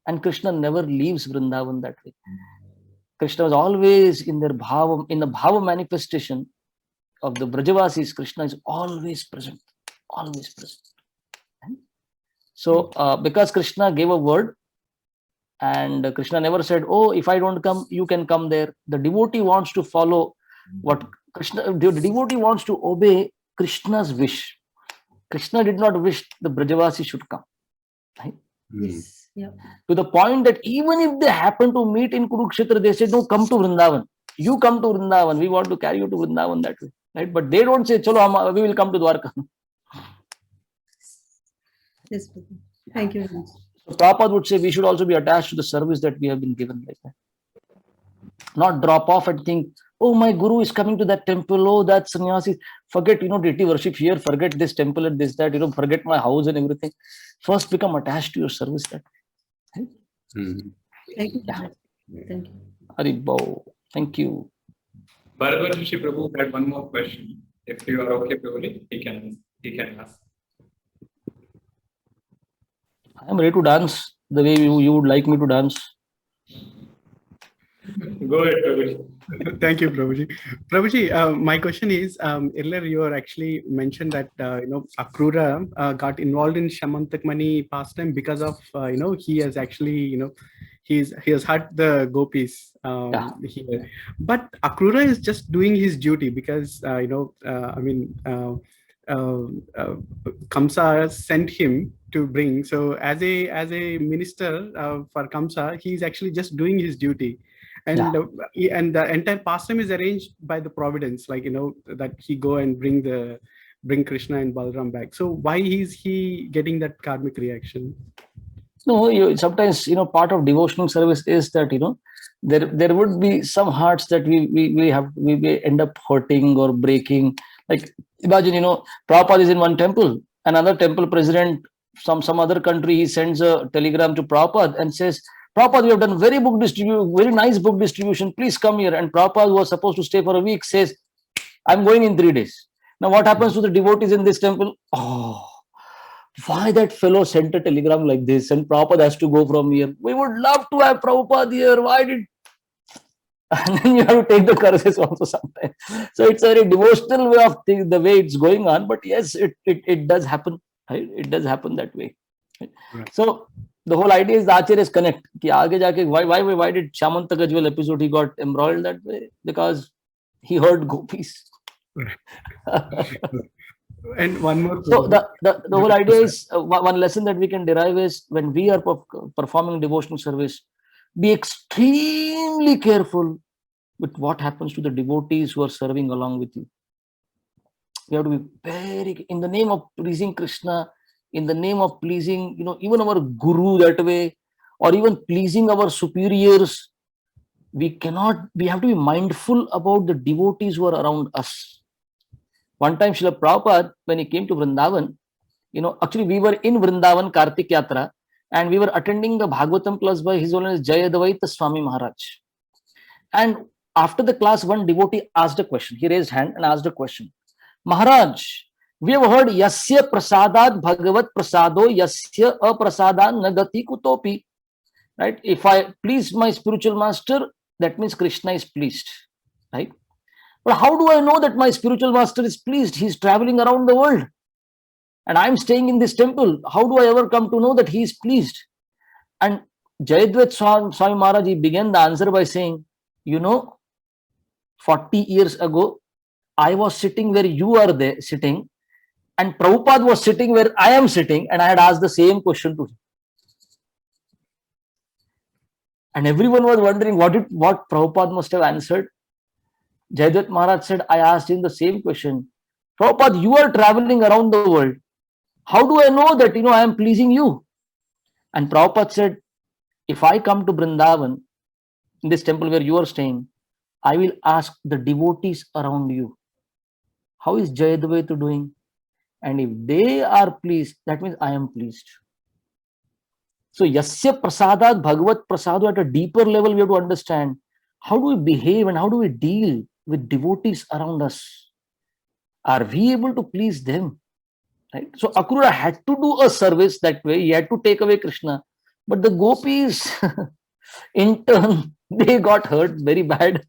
And Krishna never leaves Vrindavan that way. Krishna was always in their bhava, in the bhava manifestation of the Brajavasis. Krishna is always present. always present. So because Krishna gave a word, and Krishna never said, oh, if I don't come, you can come there. The devotee wants to follow what Krishna, the devotee wants to obey Krishna's wish. Krishna did not wish the Brajavasi should come. Right? Yes. Yeah. To the point that even if they happen to meet in Kurukshetra, they said, no, come to Vrindavan. You come to Vrindavan. We want to carry you to Vrindavan that way. Right? But they don't say, chalo, we will come to Dwarka. Yes. Thank you very much. So Prabhupada would say we should also be attached to the service that we have been given like that. Not drop off and think, oh, my guru is coming to that temple. Oh, that sannyasi. Forget, deity worship here. Forget this temple and this, that, forget my house and everything. First become attached to your service that way. Thank you. Yeah. Thank you. Haribol. Thank you. Bharadwaj Rishi Prabhu had one more question. If you are okay, Prabhuji, he can ask. I am ready to dance the way you would like me to dance. Go ahead, Prabhuji. Thank you, Prabhuji. Prabhuji, my question is, earlier you were actually mentioned that, Akrūra got involved in Shamantakmani pastime because of, he has actually, he has hurt the gopis here. But Akrūra is just doing his duty because, Kamsa sent him to bring. So as a minister for Kamsa, he is actually just doing his duty. And and the entire pastime is arranged by the providence, that he go and bring Krishna and Balaram back. So why is he getting that karmic reaction? No, sometimes part of devotional service is that there would be some hearts that we end up hurting or breaking. Like imagine Prabhupada is in one temple, another temple president some other country, he sends a telegram to Prabhupada and says, Prabhupada, we have done very nice book distribution, please come here. And Prabhupada, who was supposed to stay for a week, says, I'm going in 3 days. Now what happens to the devotees in this temple? Oh, why that fellow sent a telegram like this and Prabhupada has to go from here? We would love to have Prabhupada here. Why did... And then you have to take the curses also sometimes. So it's a very devotional way of the way it's going on. But yes, it does happen. Right? It does happen that way. Right? Right. So the whole idea is the Acharyas connect. Why did Shamanta Gajwal episode he got embroiled that way? Because he heard gopis. And one more. So the whole idea is one lesson that we can derive is when we are performing devotional service, be extremely careful with what happens to the devotees who are serving along with you. We have to be very, in the name of pleasing Krishna, in the name of pleasing, even our guru that way, or even pleasing our superiors, we have to be mindful about the devotees who are around us. One time, Srila Prabhupada, when he came to Vrindavan, actually we were in Vrindavan Kartik Yatra, and we were attending the Bhagavatam class by His Holiness Jayadvaita Swami Maharaj. And after the class, one devotee asked a question. He raised hand and asked a question. Maharaj, we have heard Yasya Prasadad Bhagavat Prasado Yasya Aprasadan Nagati Kutopi. Right? If I please my spiritual master, that means Krishna is pleased. Right? But how do I know that my spiritual master is pleased? He is traveling around the world. And I am staying in this temple. How do I ever come to know that he is pleased? And Jayadvaita Swami Maharaj, he began the answer by saying, 40 years ago, I was sitting where you are there sitting, and Prabhupada was sitting where I am sitting, and I had asked the same question to him. And everyone was wondering what Prabhupada must have answered. Jayadvaita Maharaj said, I asked him the same question. Prabhupada, you are traveling around the world. How do I know that, I am pleasing you? And Prabhupada said, if I come to Vrindavan, in this temple where you are staying, I will ask the devotees around you, how is Jayadvaita doing? And if they are pleased, that means I am pleased. So, Yasya Prasadat Bhagavat Prasado, at a deeper level, we have to understand how do we behave and how do we deal with devotees around us? Are we able to please them? Right? So Akrūra had to do a service that way. He had to take away Krishna. But the gopis, in turn, they got hurt very bad.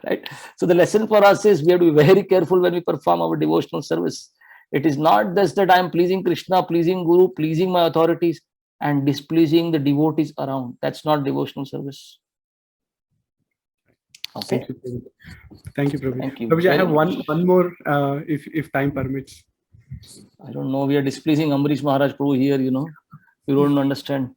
Right? So the lesson for us is we have to be very careful when we perform our devotional service. It is not just that I am pleasing Krishna, pleasing Guru, pleasing my authorities, and displeasing the devotees around. That's not devotional service. Okay. Thank you, Prabhuji. Thank you. Prabhuji, I have one more, if time permits. I don't know. We are displeasing Amrish Maharaj Prabhu here. You don't understand.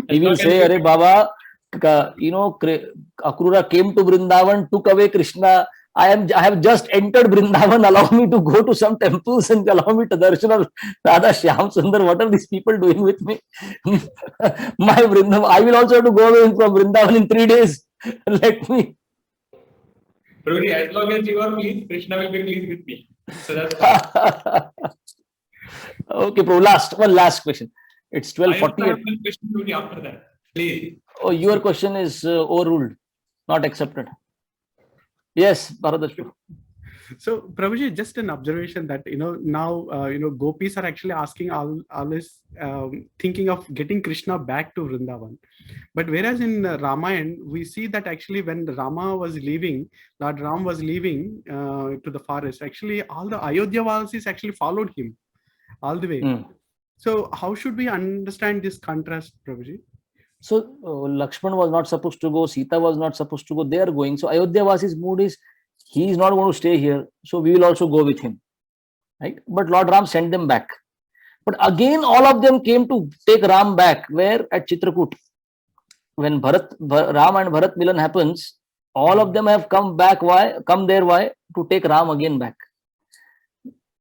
He will say, "Arey Baba, Akrūra came to Vrindavan, took away Krishna. I have just entered Vrindavan. Allow me to go to some temples and allow me to darshan of Radha Shyam Sundar. What are these people doing with me? My Vrindavan. I will also have to go away from Vrindavan in 3 days. Let me." Prabhuji, as long as you are pleased, Krishna will be pleased with me. So that's fine. Okay, Prabhu. One last question. It's 12:48. Question Prabhuji after that, please. Oh, your question is overruled, not accepted. Yes, Bharadaj. So, Prabhuji, just an observation that now gopis are actually asking all this, thinking of getting Krishna back to Vrindavan. But whereas in Ramayana, we see that actually when Rama was leaving, Lord Ram was leaving to the forest, actually all the Ayodhya Vasis actually followed him all the way. So how should we understand this contrast, Prabhuji? So Lakshman was not supposed to go, Sita was not supposed to go, they are going. So Ayodhya Vasi's mood is, he is not going to stay here, so we will also go with him. Right? But Lord Ram sent them back. But again, all of them came to take Ram back. Where? At Chitrakoot. When Ram and Bharat Milan happens, all of them have come back. Why? Come there. Why? To take Ram again back.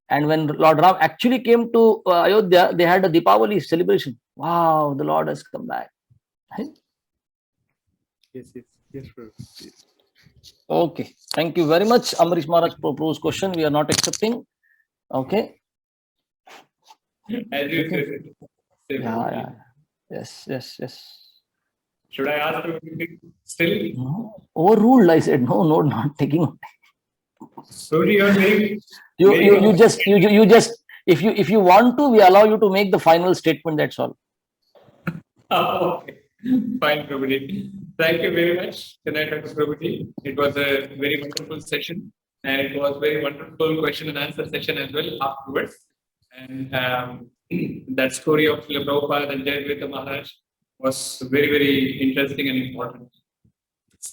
And when Lord Ram actually came to Ayodhya, they had a Deepavali celebration. Wow, the Lord has come back. Right? Yes, Prabhu. Yes. Okay, thank you very much. Amrish Maharaj proposed question. We are not accepting. Okay. As you said. Yeah. Yes. Should I ask you still? No. Overruled, I said. No, not taking. So you are very. You just if you want to, we allow you to make the final statement. That's all. Okay. Fine, Prabhuji. Thank you very much, Kanai Prabhuji. It was a very wonderful session, and it was very wonderful question and answer session as well afterwards. And that story of Srila Prabhupada and Jayadvaita Maharaj was very, very interesting and important.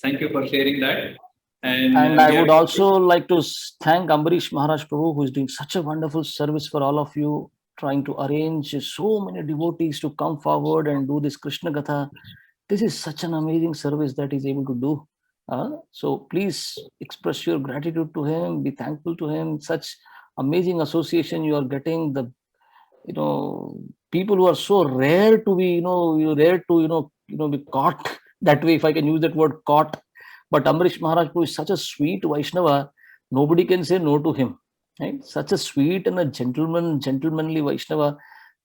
Thank you for sharing that. And I would also like to thank Amrish Maharaj Prabhu, who is doing such a wonderful service for all of you, trying to arrange so many devotees to come forward and do this Krishna Gatha. This is such an amazing service that he's able to do. So please express your gratitude to him, be thankful to him. Such amazing association you are getting. The people who are so rare to be be caught that way, if I can use that word, caught. But Amrish Maharaj Prabhu is such a sweet Vaishnava, nobody can say no to him. Right? Such a sweet and a gentlemanly Vaishnava.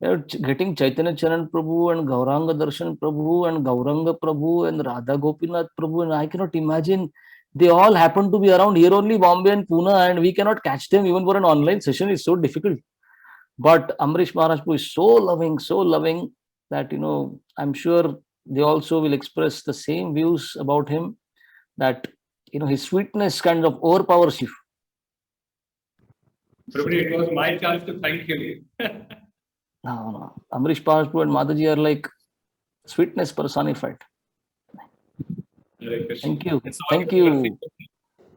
Getting Chaitanya Charan Prabhu and Gauranga Darshan Prabhu and Gauranga Prabhu and Radha Gopinath Prabhu, and I cannot imagine, they all happen to be around here only, Bombay and Pune, and we cannot catch them even for an online session. It's so difficult. But Amrish Maharaj Prabhu is so loving that I'm sure they also will express the same views about him, that his sweetness kind of overpowers you. Prabhuji, it was my chance to thank you. No. Amrish Maharaj Prabhu and Mataji are like sweetness personified. Thank you. Thank you.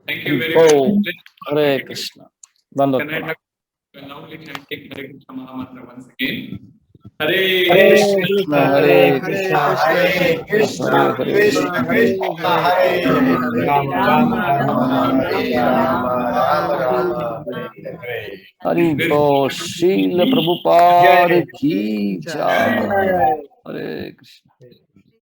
Thank you very much. Hare Krishna. Can I have a lovely chanting Hare Krishna Mahamantra once again? Hare Krishna, Hare Krishna, Hare Krishna, Krishna Krishna, Hare Hari Bol, Srila Prabhupada ki jai. Hare Krishna.